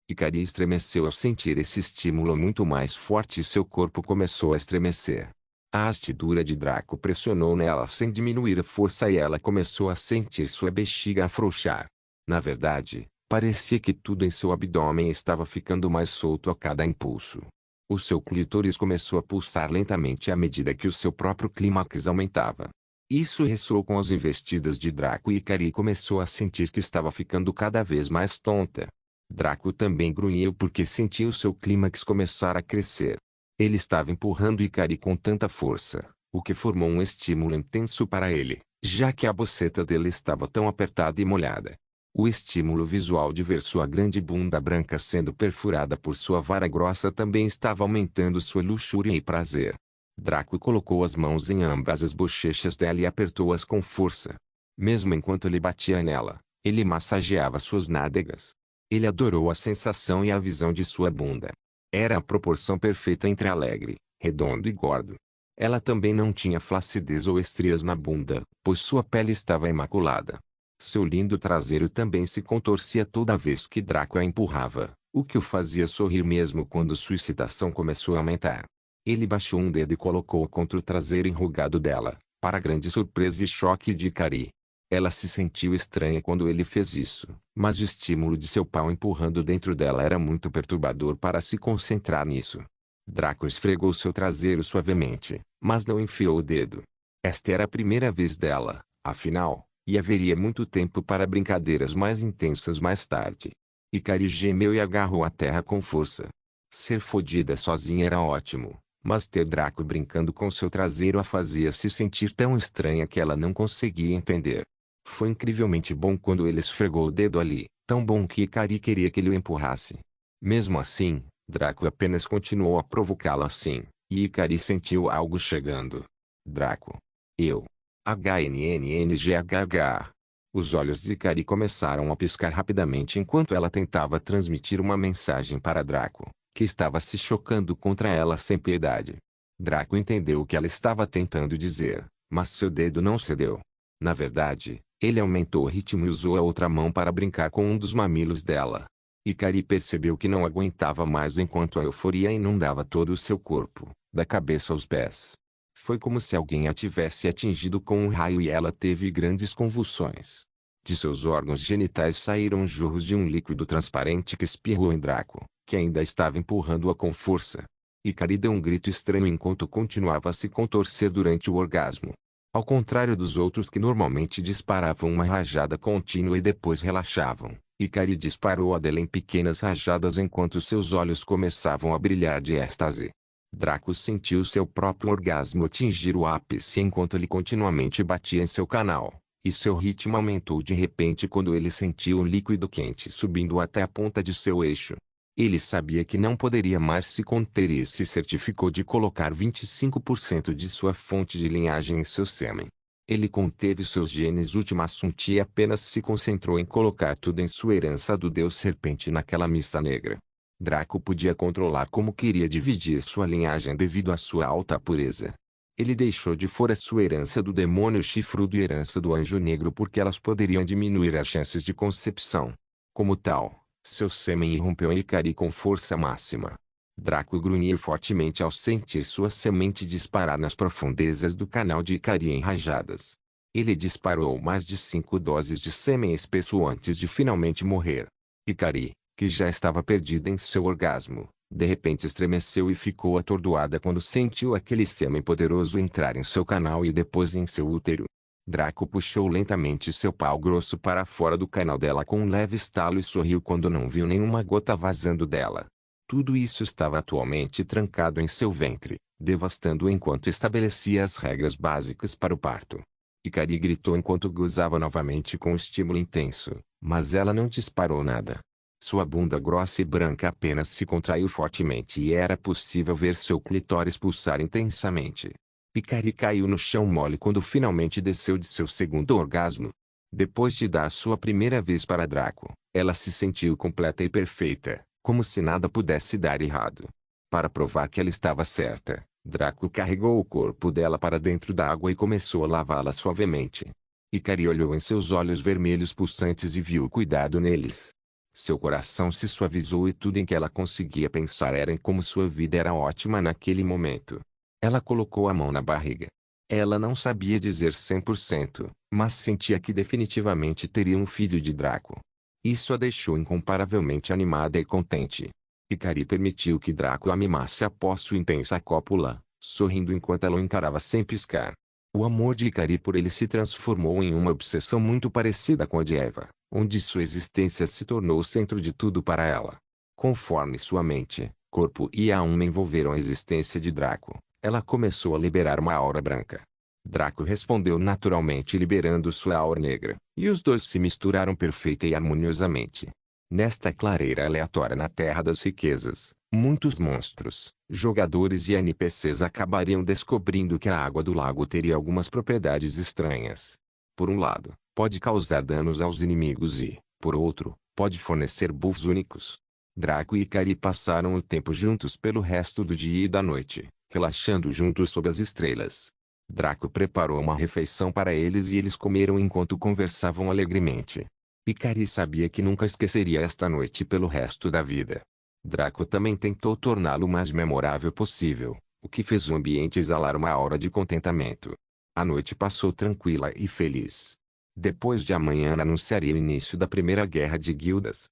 Ikari estremeceu ao sentir esse estímulo muito mais forte e seu corpo começou a estremecer. A hastidura de Draco pressionou nela sem diminuir a força e ela começou a sentir sua bexiga afrouxar. Na verdade, parecia que tudo em seu abdômen estava ficando mais solto a cada impulso. O seu clítoris começou a pulsar lentamente à medida que o seu próprio clímax aumentava. Isso ressoou com as investidas de Draco e Ikari começou a sentir que estava ficando cada vez mais tonta. Draco também grunhiu porque sentiu seu clímax começar a crescer. Ele estava empurrando Ikari com tanta força, o que formou um estímulo intenso para ele, já que a boceta dele estava tão apertada e molhada. O estímulo visual de ver sua grande bunda branca sendo perfurada por sua vara grossa também estava aumentando sua luxúria e prazer. Draco colocou as mãos em ambas as bochechas dela e apertou-as com força. Mesmo enquanto ele batia nela, ele massageava suas nádegas. Ele adorou a sensação e a visão de sua bunda. Era a proporção perfeita entre alegre, redondo e gordo. Ela também não tinha flacidez ou estrias na bunda, pois sua pele estava imaculada. Seu lindo traseiro também se contorcia toda vez que Draco a empurrava, o que o fazia sorrir mesmo quando sua excitação começou a aumentar. Ele baixou um dedo e colocou-o contra o traseiro enrugado dela, para grande surpresa e choque de Ikari. Ela se sentiu estranha quando ele fez isso, mas o estímulo de seu pau empurrando dentro dela era muito perturbador para se concentrar nisso. Draco esfregou seu traseiro suavemente, mas não enfiou o dedo. Esta era a primeira vez dela, afinal, e haveria muito tempo para brincadeiras mais intensas mais tarde. Ikari gemeu e agarrou a terra com força. Ser fodida sozinha era ótimo, mas ter Draco brincando com seu traseiro a fazia se sentir tão estranha que ela não conseguia entender. Foi incrivelmente bom quando ele esfregou o dedo ali, tão bom que Ikari queria que ele o empurrasse. Mesmo assim, Draco apenas continuou a provocá-la assim, e Ikari sentiu algo chegando. Draco. Eu. HNNNGHH. Os olhos de Ikari começaram a piscar rapidamente enquanto ela tentava transmitir uma mensagem para Draco, que estava se chocando contra ela sem piedade. Draco entendeu o que ela estava tentando dizer, mas seu dedo não cedeu. Na verdade, ele aumentou o ritmo e usou a outra mão para brincar com um dos mamilos dela. Ikari percebeu que não aguentava mais enquanto a euforia inundava todo o seu corpo, da cabeça aos pés. Foi como se alguém a tivesse atingido com um raio e ela teve grandes convulsões. De seus órgãos genitais saíram jorros de um líquido transparente que espirrou em Draco, que ainda estava empurrando-a com força. Ikari deu um grito estranho enquanto continuava a se contorcer durante o orgasmo. Ao contrário dos outros que normalmente disparavam uma rajada contínua e depois relaxavam, Ikari disparou a dela em pequenas rajadas enquanto seus olhos começavam a brilhar de êxtase. Draco sentiu seu próprio orgasmo atingir o ápice enquanto ele continuamente batia em seu canal, e seu ritmo aumentou de repente quando ele sentiu um líquido quente subindo até a ponta de seu eixo. Ele sabia que não poderia mais se conter e se certificou de colocar 25% de sua fonte de linhagem em seu sêmen. Ele conteve seus genes ultimassunti e apenas se concentrou em colocar tudo em sua herança do deus serpente naquela missa negra. Draco podia controlar como queria dividir sua linhagem devido à sua alta pureza. Ele deixou de fora sua herança do demônio chifrudo e herança do anjo negro porque elas poderiam diminuir as chances de concepção. Como tal, seu sêmen irrompeu em Ikari com força máxima. Draco grunhiu fortemente ao sentir sua semente disparar nas profundezas do canal de Ikari em rajadas. Ele disparou mais de 5 doses de sêmen espesso antes de finalmente morrer. Ikari, que já estava perdida em seu orgasmo, de repente estremeceu e ficou atordoada quando sentiu aquele sêmen poderoso entrar em seu canal e depois em seu útero. Draco puxou lentamente seu pau grosso para fora do canal dela com um leve estalo e sorriu quando não viu nenhuma gota vazando dela. Tudo isso estava atualmente trancado em seu ventre, devastando-o enquanto estabelecia as regras básicas para o parto. Ikari gritou enquanto gozava novamente com o estímulo intenso, mas ela não disparou nada. Sua bunda grossa e branca apenas se contraiu fortemente e era possível ver seu clitóris pulsar intensamente. Ikari caiu no chão mole quando finalmente desceu de seu segundo orgasmo. Depois de dar sua primeira vez para Draco, ela se sentiu completa e perfeita, como se nada pudesse dar errado. Para provar que ela estava certa, Draco carregou o corpo dela para dentro da água e começou a lavá-la suavemente. Ikari olhou em seus olhos vermelhos pulsantes e viu o cuidado neles. Seu coração se suavizou e tudo em que ela conseguia pensar era em como sua vida era ótima naquele momento. Ela colocou a mão na barriga. Ela não sabia dizer 100%, mas sentia que definitivamente teria um filho de Draco. Isso a deixou incomparavelmente animada e contente. Ikari permitiu que Draco a mimasse após sua intensa cópula, sorrindo enquanto ela o encarava sem piscar. O amor de Ikari por ele se transformou em uma obsessão muito parecida com a de Eva, onde sua existência se tornou o centro de tudo para ela. Conforme sua mente, corpo e alma envolveram a existência de Draco, ela começou a liberar uma aura branca. Draco respondeu naturalmente liberando sua aura negra, e os dois se misturaram perfeita e harmoniosamente. Nesta clareira aleatória na Terra das Riquezas, muitos monstros, jogadores e NPCs acabariam descobrindo que a água do lago teria algumas propriedades estranhas. Por um lado, pode causar danos aos inimigos e, por outro, pode fornecer buffs únicos. Draco e Ikari passaram o tempo juntos pelo resto do dia e da noite, relaxando juntos sob as estrelas. Draco preparou uma refeição para eles e eles comeram enquanto conversavam alegremente. Ikari sabia que nunca esqueceria esta noite pelo resto da vida. Draco também tentou torná-lo o mais memorável possível, o que fez o ambiente exalar uma aura de contentamento. A noite passou tranquila e feliz. Depois de amanhã anunciaria o início da primeira guerra de guildas.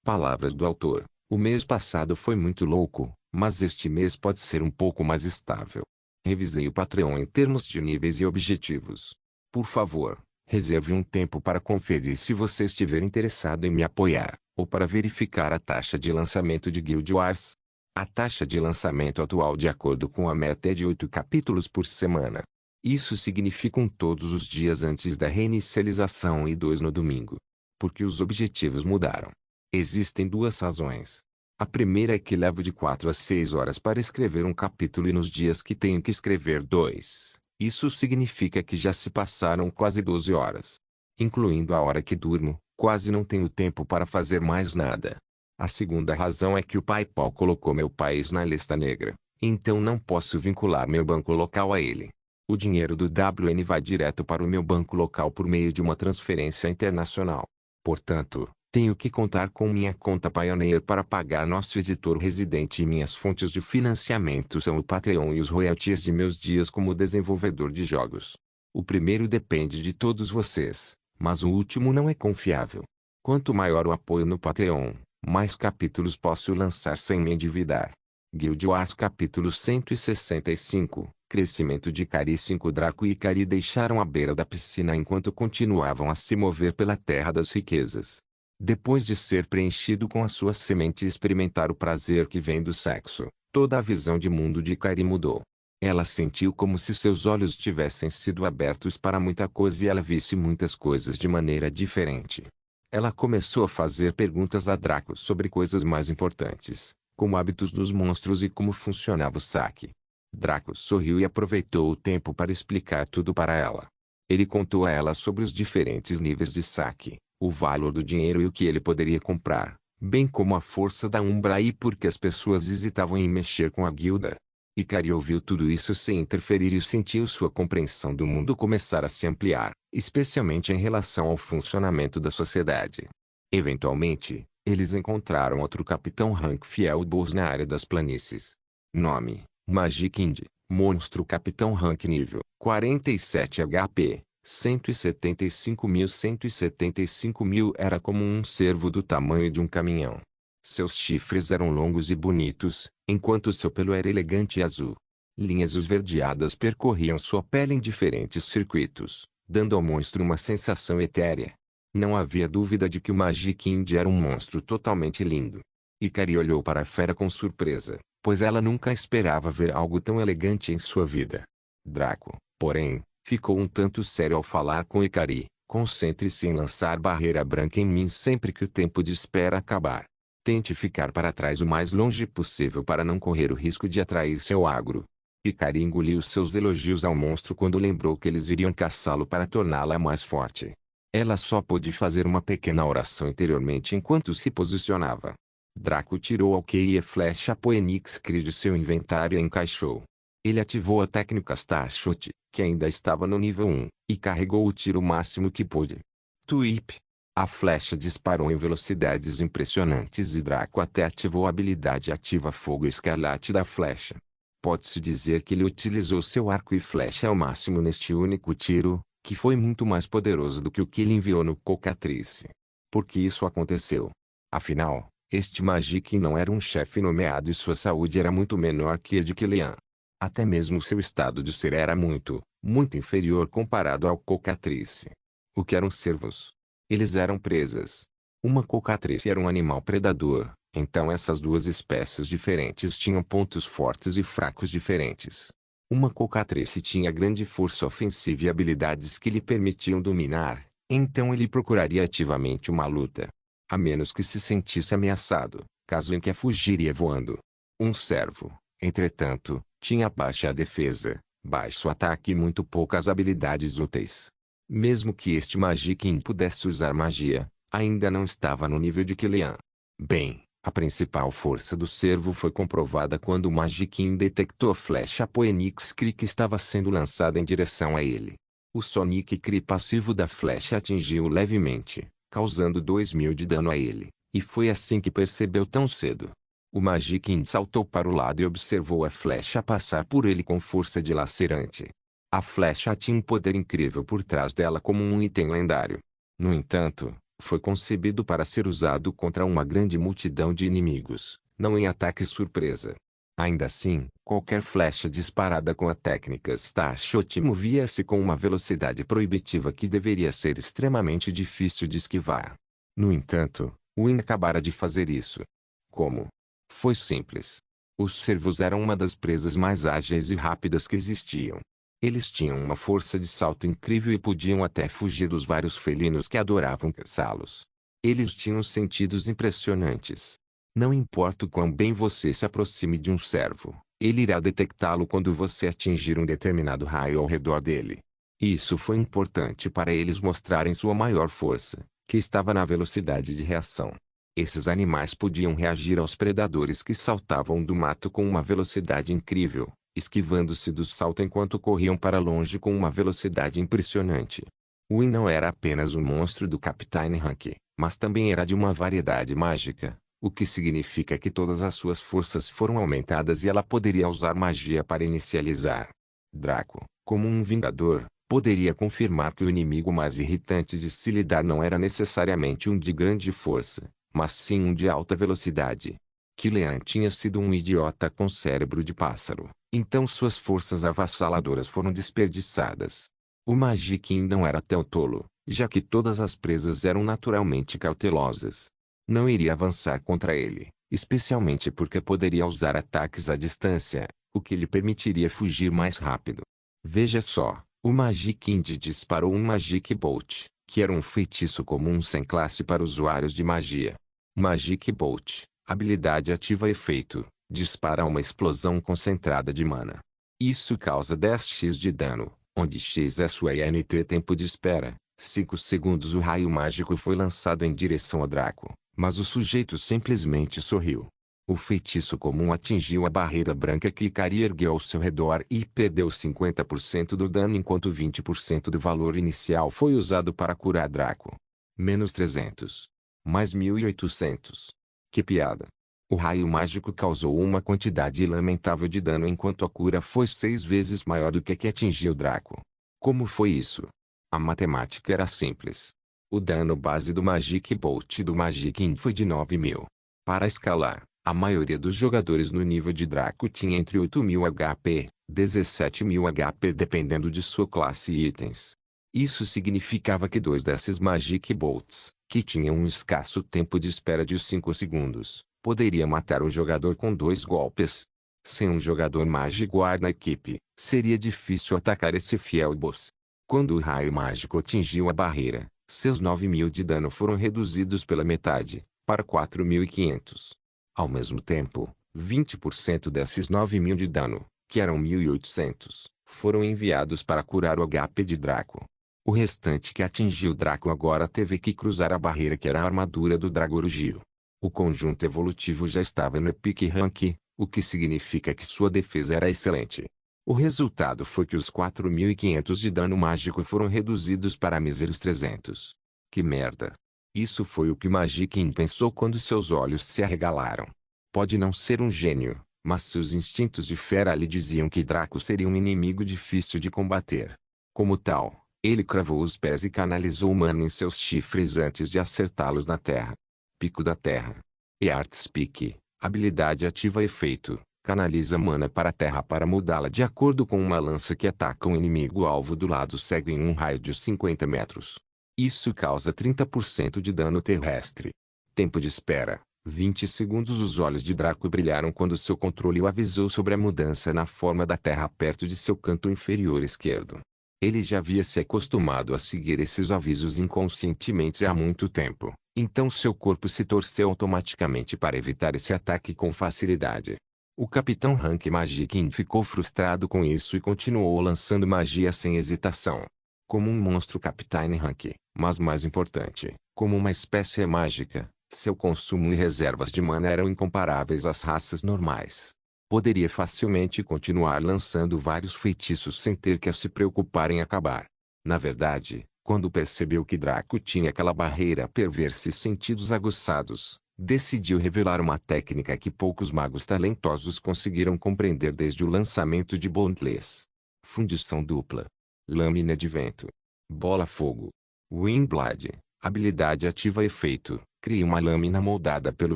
Palavras do autor. O mês passado foi muito louco, mas este mês pode ser um pouco mais estável. Revisei o Patreon em termos de níveis e objetivos. Por favor, reserve um tempo para conferir se você estiver interessado em me apoiar, ou para verificar a taxa de lançamento de Guild Wars. A taxa de lançamento atual de acordo com a meta é de 8 capítulos por semana. Isso significa todos os dias antes da reinicialização e 2 no domingo. Porque os objetivos mudaram. Existem duas razões. A primeira é que levo de 4 a 6 horas para escrever um capítulo e nos dias que tenho que escrever 2. Isso significa que já se passaram quase 12 horas. Incluindo a hora que durmo, quase não tenho tempo para fazer mais nada. A segunda razão é que o PayPal colocou meu país na lista negra, então não posso vincular meu banco local a ele. O dinheiro do WN vai direto para o meu banco local por meio de uma transferência internacional. Portanto, tenho que contar com minha conta Pioneer para pagar nosso editor residente e minhas fontes de financiamento são o Patreon e os royalties de meus dias como desenvolvedor de jogos. O primeiro depende de todos vocês, mas o último não é confiável. Quanto maior o apoio no Patreon, mais capítulos posso lançar sem me endividar. Guild Wars capítulo 165, Crescimento de Ikari. 5 Draco e Ikari deixaram a beira da piscina enquanto continuavam a se mover pela Terra das Riquezas. Depois de ser preenchido com a sua semente e experimentar o prazer que vem do sexo, toda a visão de mundo de Ikari mudou. Ela sentiu como se seus olhos tivessem sido abertos para muita coisa e ela visse muitas coisas de maneira diferente. Ela começou a fazer perguntas a Draco sobre coisas mais importantes, como hábitos dos monstros e como funcionava o saque. Draco sorriu e aproveitou o tempo para explicar tudo para ela. Ele contou a ela sobre os diferentes níveis de saque, o valor do dinheiro e o que ele poderia comprar, bem como a força da Umbra e por que as pessoas hesitavam em mexer com a guilda. Ikari ouviu tudo isso sem interferir e sentiu sua compreensão do mundo começar a se ampliar, especialmente em relação ao funcionamento da sociedade. Eventualmente, eles encontraram outro capitão rank fiel Bulls na área das planícies. Nome: Magikind, monstro capitão rank nível 47 HP. 175.000 era como um cervo do tamanho de um caminhão. Seus chifres eram longos e bonitos, enquanto seu pelo era elegante e azul. Linhas esverdeadas percorriam sua pele em diferentes circuitos, dando ao monstro uma sensação etérea. Não havia dúvida de que o Magikind era um monstro totalmente lindo. Ikari olhou para a fera com surpresa, pois ela nunca esperava ver algo tão elegante em sua vida. Draco, porém, ficou um tanto sério ao falar com Ikari, Concentre-se em lançar barreira branca em mim sempre que o tempo de espera acabar. Tente ficar para trás o mais longe possível para não correr o risco de atrair seu agro. Hikari engoliu seus elogios ao monstro quando lembrou que eles iriam caçá-lo para torná-la mais forte. Ela só pôde fazer uma pequena oração interiormente enquanto se posicionava. Draco tirou a Key e a flecha Phoenix Cry de seu inventário e encaixou. Ele ativou a técnica Starshot, que ainda estava no nível 1, e carregou o tiro máximo que pôde. Tuip! A flecha disparou em velocidades impressionantes e Draco até ativou a habilidade ativa Fogo Escarlate da flecha. Pode-se dizer que ele utilizou seu arco e flecha ao máximo neste único tiro, que foi muito mais poderoso do que o que ele enviou no Cockatrice. Por que isso aconteceu? Afinal, este Magikinn não era um chefe nomeado e sua saúde era muito menor que a de Killian. Até mesmo seu estado de ser era muito, muito inferior comparado ao Cockatrice. O que eram cervos? Eles eram presas. Uma Cockatrice era um animal predador, então essas duas espécies diferentes tinham pontos fortes e fracos diferentes. Uma Cockatrice tinha grande força ofensiva e habilidades que lhe permitiam dominar, então ele procuraria ativamente uma luta. A menos que se sentisse ameaçado, caso em que fugiria voando. Um cervo, entretanto, tinha baixa defesa, baixo ataque e muito poucas habilidades úteis. Mesmo que este Magikinn pudesse usar magia, ainda não estava no nível de Killian. Bem, a principal força do cervo foi comprovada quando o Magikinn detectou a flecha Phoenix Cry que estava sendo lançada em direção a ele. O Sonic Cry passivo da flecha atingiu-o levemente, causando 2000 de dano a ele, e foi assim que percebeu tão cedo. O Magikinn saltou para o lado e observou a flecha passar por ele com força dilacerante. A flecha tinha um poder incrível por trás dela como um item lendário. No entanto, foi concebido para ser usado contra uma grande multidão de inimigos, não em ataque surpresa. Ainda assim, qualquer flecha disparada com a técnica Starshot movia-se com uma velocidade proibitiva que deveria ser extremamente difícil de esquivar. No entanto, Wynn acabara de fazer isso. Como? Foi simples. Os cervos eram uma das presas mais ágeis e rápidas que existiam. Eles tinham uma força de salto incrível e podiam até fugir dos vários felinos que adoravam caçá-los. Eles tinham sentidos impressionantes. Não importa o quão bem você se aproxime de um cervo, ele irá detectá-lo quando você atingir um determinado raio ao redor dele. Isso foi importante para eles mostrarem sua maior força, que estava na velocidade de reação. Esses animais podiam reagir aos predadores que saltavam do mato com uma velocidade incrível, esquivando-se do salto enquanto corriam para longe com uma velocidade impressionante. Wynn não era apenas um monstro do Capitão Rank, mas também era de uma variedade mágica, o que significa que todas as suas forças foram aumentadas e ela poderia usar magia para inicializar. Draco, como um vingador, poderia confirmar que o inimigo mais irritante de se lidar não era necessariamente um de grande força, mas sim um de alta velocidade. Killian tinha sido um idiota com cérebro de pássaro, então suas forças avassaladoras foram desperdiçadas. O Magikinn não era tão tolo, já que todas as presas eram naturalmente cautelosas. Não iria avançar contra ele, especialmente porque poderia usar ataques à distância, o que lhe permitiria fugir mais rápido. Veja só, o Magikinn disparou um Magic Bolt, que era um feitiço comum sem classe para usuários de magia. Magic Bolt, habilidade ativa efeito, dispara uma explosão concentrada de mana. Isso causa 10x de dano, onde x é sua INT tempo de espera. 5 segundos o raio mágico foi lançado em direção a Draco, mas o sujeito simplesmente sorriu. O feitiço comum atingiu a barreira branca que Hikari ergueu ao seu redor e perdeu 50% do dano enquanto 20% do valor inicial foi usado para curar Draco. Menos 300. Mais 1800. Que piada. O raio mágico causou uma quantidade lamentável de dano enquanto a cura foi 6 vezes maior do que a que atingiu Draco. Como foi isso? A matemática era simples. O dano base do Magic Bolt e do Magikinn foi de 9.000. Para escalar, a maioria dos jogadores no nível de Draco tinha entre 8.000 HP, 17.000 HP dependendo de sua classe e itens. Isso significava que 2 desses Magic Bolts, que tinham um escasso tempo de espera de 5 segundos, poderia matar o jogador com 2 golpes. Sem um jogador Magiguard na equipe, seria difícil atacar esse fiel boss. Quando o raio mágico atingiu a barreira, seus 9.000 de dano foram reduzidos pela metade, para 4.500. Ao mesmo tempo, 20% desses 9.000 de dano, que eram 1.800, foram enviados para curar o HP de Draco. O restante que atingiu Draco agora teve que cruzar a barreira que era a armadura do Dragorugio. O conjunto evolutivo já estava no Epic Rank, o que significa que sua defesa era excelente. O resultado foi que os 4.500 de dano mágico foram reduzidos para míseros 300. Que merda! Isso foi o que Magikinn pensou quando seus olhos se arregalaram. Pode não ser um gênio, mas seus instintos de fera lhe diziam que Draco seria um inimigo difícil de combater. Como tal, ele cravou os pés e canalizou o mana em seus chifres antes de acertá-los na terra. Pico da Terra. Earth's Peak, habilidade ativa efeito. Canaliza mana para a terra para mudá-la de acordo com uma lança que ataca um inimigo-alvo do lado cego em um raio de 50 metros. Isso causa 30% de dano terrestre. Tempo de espera, 20 segundos. Os olhos de Draco brilharam quando seu controle o avisou sobre a mudança na forma da terra perto de seu canto inferior esquerdo. Ele já havia se acostumado a seguir esses avisos inconscientemente há muito tempo, então seu corpo se torceu automaticamente para evitar esse ataque com facilidade. O Capitão Rank Magikinn ficou frustrado com isso e continuou lançando magia sem hesitação. Como um monstro Capitão Rank, mas mais importante, como uma espécie mágica, seu consumo e reservas de mana eram incomparáveis às raças normais. Poderia facilmente continuar lançando vários feitiços sem ter que se preocupar em acabar. Na verdade, quando percebeu que Draco tinha aquela barreira perversa e sentidos aguçados, decidiu revelar uma técnica que poucos magos talentosos conseguiram compreender desde o lançamento de Boundless. Fundição dupla. Lâmina de vento. Bola fogo. Windblade. Habilidade ativa efeito. Crie uma lâmina moldada pelo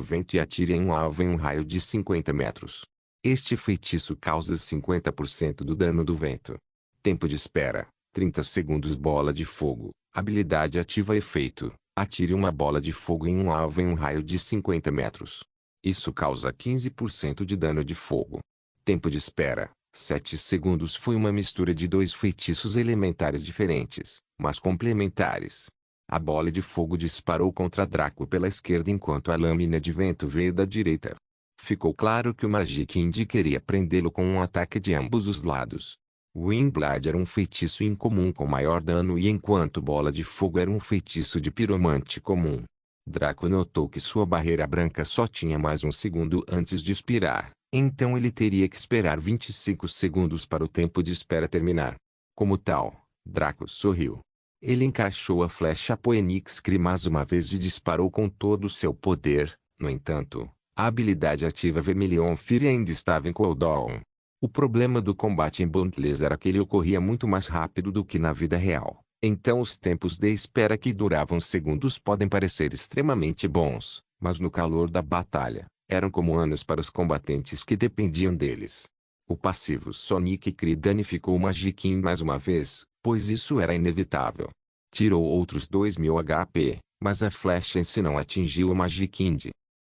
vento e atire em um alvo em um raio de 50 metros. Este feitiço causa 50% do dano do vento. Tempo de espera. 30 segundos. Bola de fogo. Habilidade ativa efeito. Atire uma bola de fogo em um alvo em um raio de 50 metros. Isso causa 15% de dano de fogo. Tempo de espera, 7 segundos. Foi uma mistura de dois feitiços elementares diferentes, mas complementares. A bola de fogo disparou contra Draco pela esquerda enquanto a lâmina de vento veio da direita. Ficou claro que o Magikinn queria prendê-lo com um ataque de ambos os lados. Windblade era um feitiço incomum com maior dano e enquanto Bola de Fogo era um feitiço de piromante comum. Draco notou que sua barreira branca só tinha mais um segundo antes de expirar, então ele teria que esperar 25 segundos para o tempo de espera terminar. Como tal, Draco sorriu. Ele encaixou a flecha Phoenix Cry mais uma vez e disparou com todo o seu poder. No entanto, a habilidade ativa Vermilion Fury ainda estava em cooldown. O problema do combate em Boundless era que ele ocorria muito mais rápido do que na vida real. Então os tempos de espera que duravam segundos podem parecer extremamente bons, mas no calor da batalha, eram como anos para os combatentes que dependiam deles. O passivo Sonic Cry danificou o Magikinn mais uma vez, pois isso era inevitável. Tirou outros 2.000 HP, mas a flecha em si não atingiu o Magikinn.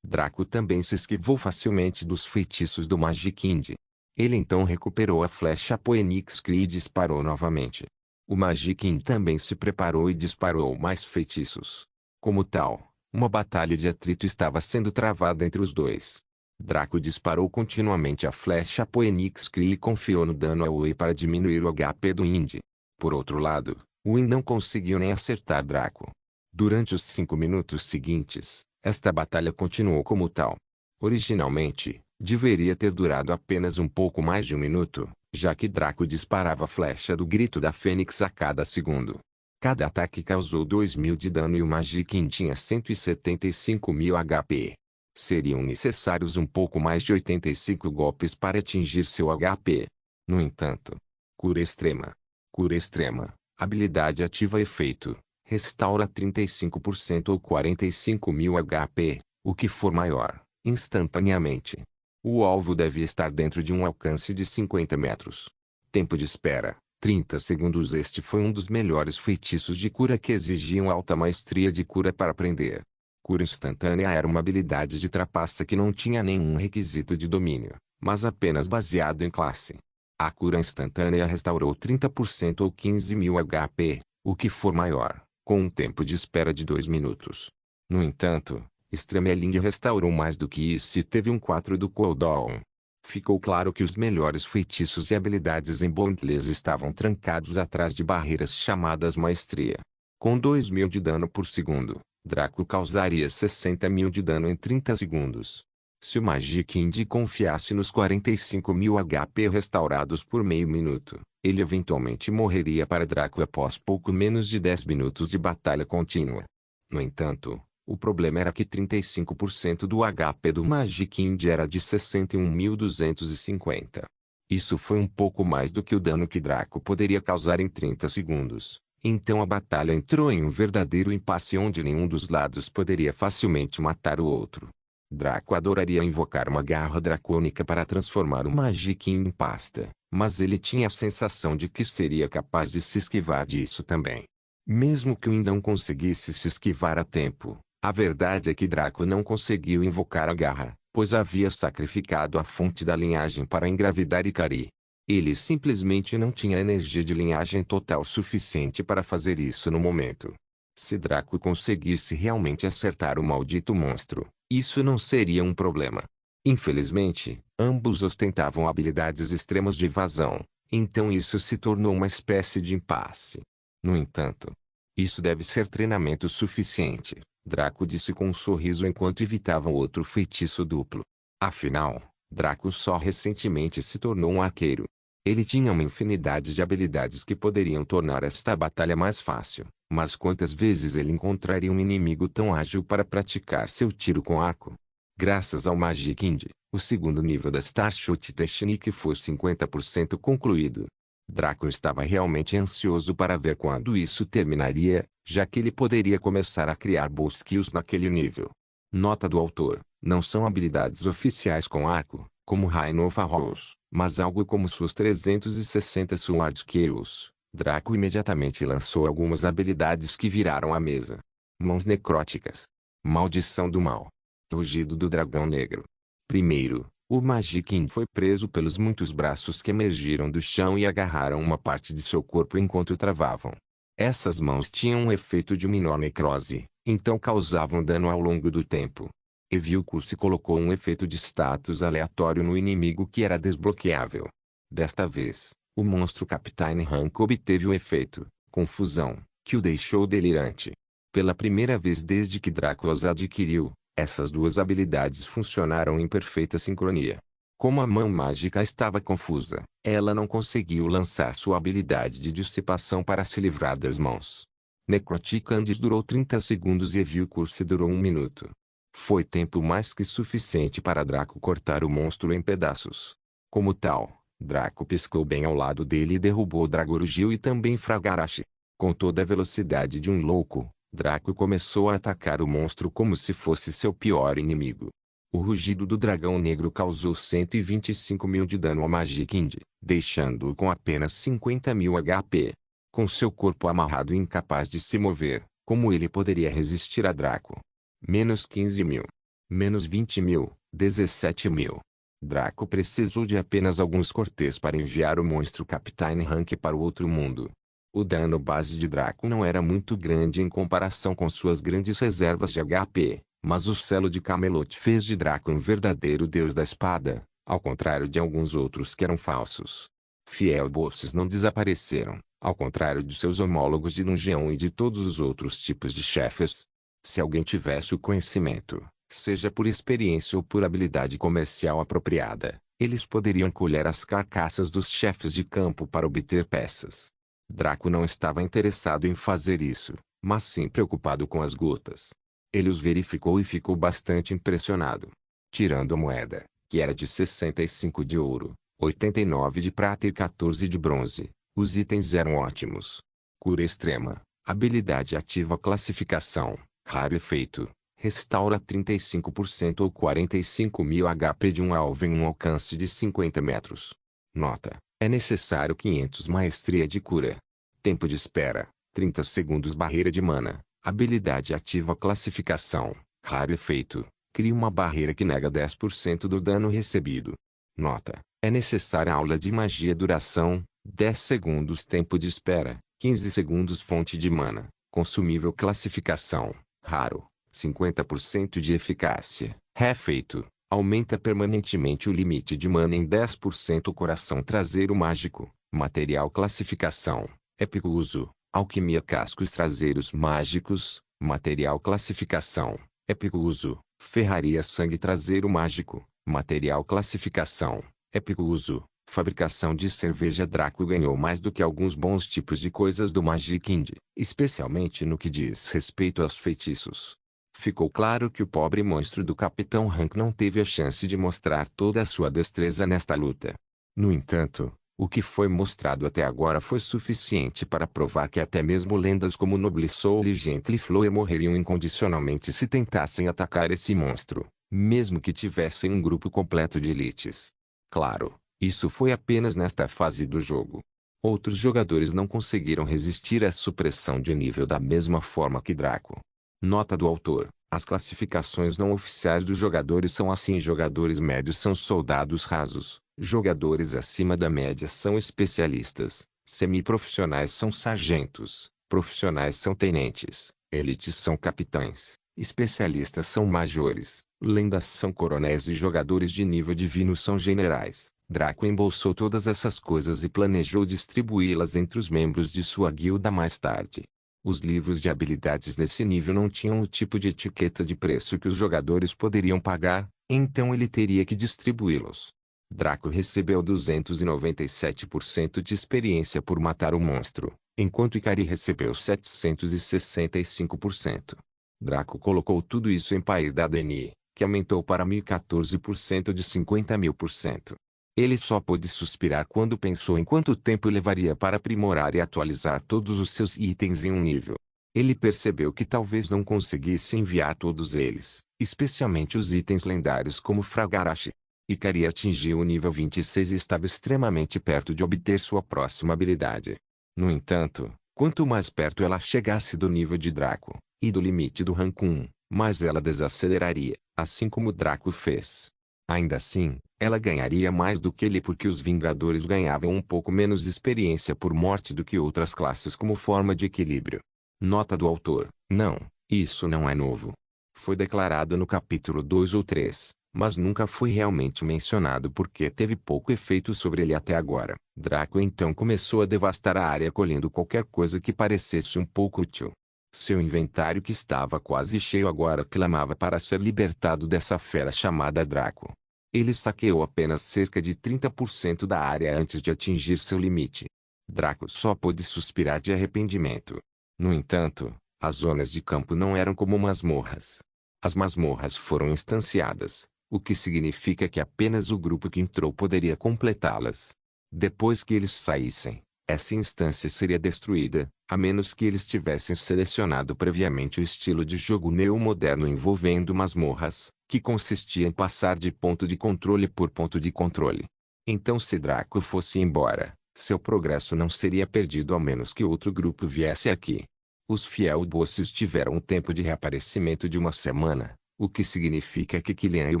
Draco também se esquivou facilmente dos feitiços do Magikinn. Ele então recuperou a flecha Phoenix Cry e disparou novamente. O Magikinn também se preparou e disparou mais feitiços. Como tal, uma batalha de atrito estava sendo travada entre os dois. Draco disparou continuamente a flecha Phoenix Cry e confiou no dano ao Wei para diminuir o HP do Wind. Por outro lado, Wind não conseguiu nem acertar Draco. Durante os 5 minutos seguintes, esta batalha continuou como tal. Originalmente, deveria ter durado apenas um pouco mais de um minuto, já que Draco disparava a flecha do grito da Fênix a cada segundo. Cada ataque causou 2.000 de dano e o Magikinn tinha 175.000 HP. Seriam necessários um pouco mais de 85 golpes para atingir seu HP. No entanto, cura extrema. Cura extrema, habilidade ativa efeito, restaura 35% ou 45.000 HP, o que for maior, instantaneamente. O alvo deve estar dentro de um alcance de 50 metros. Tempo de espera, 30 segundos. Este foi um dos melhores feitiços de cura que exigiam alta maestria de cura para aprender. Cura instantânea era uma habilidade de trapaça que não tinha nenhum requisito de domínio, mas apenas baseado em classe. A cura instantânea restaurou 30% ou 15.000 HP, o que for maior, com um tempo de espera de 2 minutos. No entanto, Stremeling restaurou mais do que isso e teve um 4 do cooldown. Ficou claro que os melhores feitiços e habilidades em Boundless estavam trancados atrás de barreiras chamadas Maestria. Com 2.000 de dano por segundo, Draco causaria 60.000 de dano em 30 segundos. Se o Magicking confiasse nos 45.000 HP restaurados por meio minuto, ele eventualmente morreria para Draco após pouco menos de 10 minutos de batalha contínua. No entanto, o problema era que 35% do HP do Magicking era de 61.250. Isso foi um pouco mais do que o dano que Draco poderia causar em 30 segundos. Então a batalha entrou em um verdadeiro impasse onde nenhum dos lados poderia facilmente matar o outro. Draco adoraria invocar uma garra dracônica para transformar o Magicking em pasta, mas ele tinha a sensação de que seria capaz de se esquivar disso também. Mesmo que o não conseguisse se esquivar a tempo, a verdade é que Draco não conseguiu invocar a garra, pois havia sacrificado a fonte da linhagem para engravidar Ikari. Ele simplesmente não tinha energia de linhagem total suficiente para fazer isso no momento. Se Draco conseguisse realmente acertar o maldito monstro, isso não seria um problema. Infelizmente, ambos ostentavam habilidades extremas de evasão, então isso se tornou uma espécie de impasse. No entanto, isso deve ser treinamento suficiente, Draco disse com um sorriso enquanto evitava outro feitiço duplo. Afinal, Draco só recentemente se tornou um arqueiro. Ele tinha uma infinidade de habilidades que poderiam tornar esta batalha mais fácil, mas quantas vezes ele encontraria um inimigo tão ágil para praticar seu tiro com arco? Graças ao Magicking, o segundo nível da Starshot Technique foi 50% concluído. Draco estava realmente ansioso para ver quando isso terminaria, já que ele poderia começar a criar boas skills naquele nível. Nota do autor: não são habilidades oficiais com arco, como Rain of Arrows, mas algo como suas 360 Sword Skills. Draco imediatamente lançou algumas habilidades que viraram a mesa. Mãos necróticas. Maldição do mal. Rugido do dragão negro. Primeiro, o Magicking foi preso pelos muitos braços que emergiram do chão e agarraram uma parte de seu corpo enquanto travavam. Essas mãos tinham um efeito de menor necrose, então causavam dano ao longo do tempo. Evilcurse colocou um efeito de status aleatório no inimigo que era desbloqueável. Desta vez, o monstro Captain Rank obteve o efeito, confusão, que o deixou delirante. Pela primeira vez desde que Draco as adquiriu, essas duas habilidades funcionaram em perfeita sincronia. Como a mão mágica estava confusa, ela não conseguiu lançar sua habilidade de dissipação para se livrar das mãos. Necrotic Candice durou 30 segundos e Evilcurse durou 1 minuto. Foi tempo mais que suficiente para Draco cortar o monstro em pedaços. Como tal, Draco piscou bem ao lado dele e derrubou Dragorugil e também Fragarashi. Com toda a velocidade de um louco, Draco começou a atacar o monstro como se fosse seu pior inimigo. O rugido do dragão negro causou 125.000 de dano ao Magicking, deixando-o com apenas 50.000 HP. Com seu corpo amarrado e incapaz de se mover, como ele poderia resistir a Draco? Menos 15.000. Menos 20.000, 17.000. Draco precisou de apenas alguns cortes para enviar o monstro Captain Rank para o outro mundo. O dano base de Draco não era muito grande em comparação com suas grandes reservas de HP, mas o selo de Camelot fez de Draco um verdadeiro deus da espada, ao contrário de alguns outros que eram falsos. Fiel Bosses não desapareceram, ao contrário de seus homólogos de Dungeon e de todos os outros tipos de chefes. Se alguém tivesse o conhecimento, seja por experiência ou por habilidade comercial apropriada, eles poderiam colher as carcaças dos chefes de campo para obter peças. Draco não estava interessado em fazer isso, mas sim preocupado com as gotas. Ele os verificou e ficou bastante impressionado. Tirando a moeda, que era de 65 de ouro, 89 de prata e 14 de bronze, os itens eram ótimos. Cura extrema, habilidade ativa classificação, raro efeito, restaura 35% ou 45.000 HP de um alvo em um alcance de 50 metros. Nota: é necessário 500 maestria de cura. Tempo de espera, 30 segundos. Barreira de mana, habilidade ativa classificação, raro efeito, cria uma barreira que nega 10% do dano recebido. Nota: É necessária aula de magia duração, 10 segundos tempo de espera, 15 segundos fonte de mana, consumível classificação, raro, 50% de eficácia, refeito, aumenta permanentemente o limite de mana em 10% coração traseiro mágico, material classificação, épico uso, alquimia cascos traseiros mágicos, material classificação, épico uso, ferraria sangue traseiro mágico, material classificação, épico uso, fabricação de cerveja. Draco ganhou mais do que alguns bons tipos de coisas do Magic Indie, especialmente no que diz respeito aos feitiços. Ficou claro que o pobre monstro do Capitão Hank não teve a chance de mostrar toda a sua destreza nesta luta. No entanto, o que foi mostrado até agora foi suficiente para provar que até mesmo lendas como Noble Soul e Gently Flower morreriam incondicionalmente se tentassem atacar esse monstro, mesmo que tivessem um grupo completo de elites. Claro, isso foi apenas nesta fase do jogo. Outros jogadores não conseguiram resistir à supressão de nível da mesma forma que Draco. Nota do autor: as classificações não oficiais dos jogadores são assim: jogadores médios são soldados rasos, jogadores acima da média são especialistas, semiprofissionais são sargentos, profissionais são tenentes, elites são capitães, especialistas são majores, lendas são coronéis e jogadores de nível divino são generais. Draco embolsou todas essas coisas e planejou distribuí-las entre os membros de sua guilda mais tarde. Os livros de habilidades nesse nível não tinham o tipo de etiqueta de preço que os jogadores poderiam pagar, então ele teria que distribuí-los. Draco recebeu 297% de experiência por matar o monstro, enquanto Ikari recebeu 765%. Draco colocou tudo isso em Pair da Deni, que aumentou para 1014% de 50.000%. Ele só pôde suspirar quando pensou em quanto tempo levaria para aprimorar e atualizar todos os seus itens em um nível. Ele percebeu que talvez não conseguisse enviar todos eles, especialmente os itens lendários como Fragarashi. Ikari atingiu o nível 26 e estava extremamente perto de obter sua próxima habilidade. No entanto, quanto mais perto ela chegasse do nível de Draco, e do limite do rank 1, mais ela desaceleraria, assim como Draco fez. Ainda assim, ela ganharia mais do que ele porque os Vingadores ganhavam um pouco menos experiência por morte do que outras classes como forma de equilíbrio. Nota do autor: não, isso não é novo. Foi declarado no capítulo 2 ou 3, mas nunca foi realmente mencionado porque teve pouco efeito sobre ele até agora. Draco então começou a devastar a área colhendo qualquer coisa que parecesse um pouco útil. Seu inventário, que estava quase cheio agora, clamava para ser libertado dessa fera chamada Draco. Ele saqueou apenas cerca de 30% da área antes de atingir seu limite. Draco só pôde suspirar de arrependimento. No entanto, as zonas de campo não eram como masmorras. As masmorras foram instanciadas, o que significa que apenas o grupo que entrou poderia completá-las. Depois que eles saíssem, essa instância seria destruída, a menos que eles tivessem selecionado previamente o estilo de jogo neo-moderno envolvendo masmorras, que consistia em passar de ponto de controle por ponto de controle. Então, se Draco fosse embora, seu progresso não seria perdido a menos que outro grupo viesse aqui. Os Fiel Bosses tiveram um tempo de reaparecimento de uma semana, o que significa que Killian e o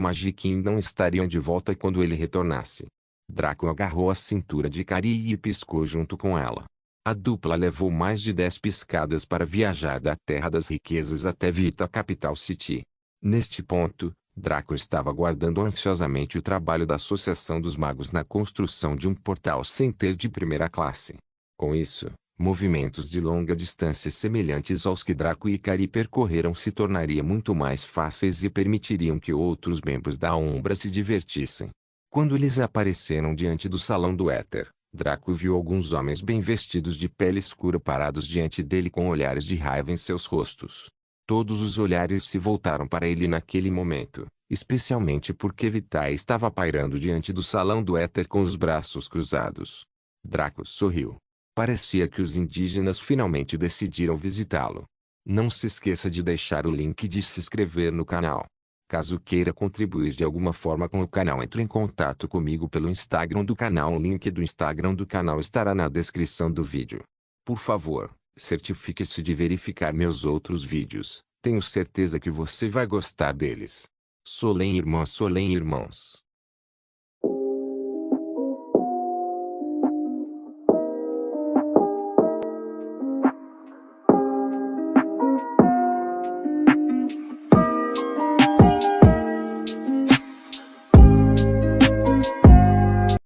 Magicking não estariam de volta quando ele retornasse. Draco agarrou a cintura de Ikari e piscou junto com ela. A dupla levou mais de 10 piscadas para viajar da Terra das Riquezas até Vita Capital City. Neste ponto, Draco estava aguardando ansiosamente o trabalho da Associação dos Magos na construção de um portal sem ter de primeira classe. Com isso, movimentos de longa distância semelhantes aos que Draco e Ikari percorreram se tornariam muito mais fáceis e permitiriam que outros membros da Umbra se divertissem. Quando eles apareceram diante do Salão do Éter, Draco viu alguns homens bem vestidos de pele escura parados diante dele com olhares de raiva em seus rostos. Todos os olhares se voltaram para ele naquele momento, especialmente porque Vitae estava pairando diante do Salão do Éter com os braços cruzados. Draco sorriu. Parecia que os indígenas finalmente decidiram visitá-lo. Não se esqueça de deixar o link de se inscrever no canal. Caso queira contribuir de alguma forma com o canal, entre em contato comigo pelo Instagram do canal. O link do Instagram do canal estará na descrição do vídeo. Por favor, certifique-se de verificar meus outros vídeos. Tenho certeza que você vai gostar deles. Solem irmãs, Solem irmãos.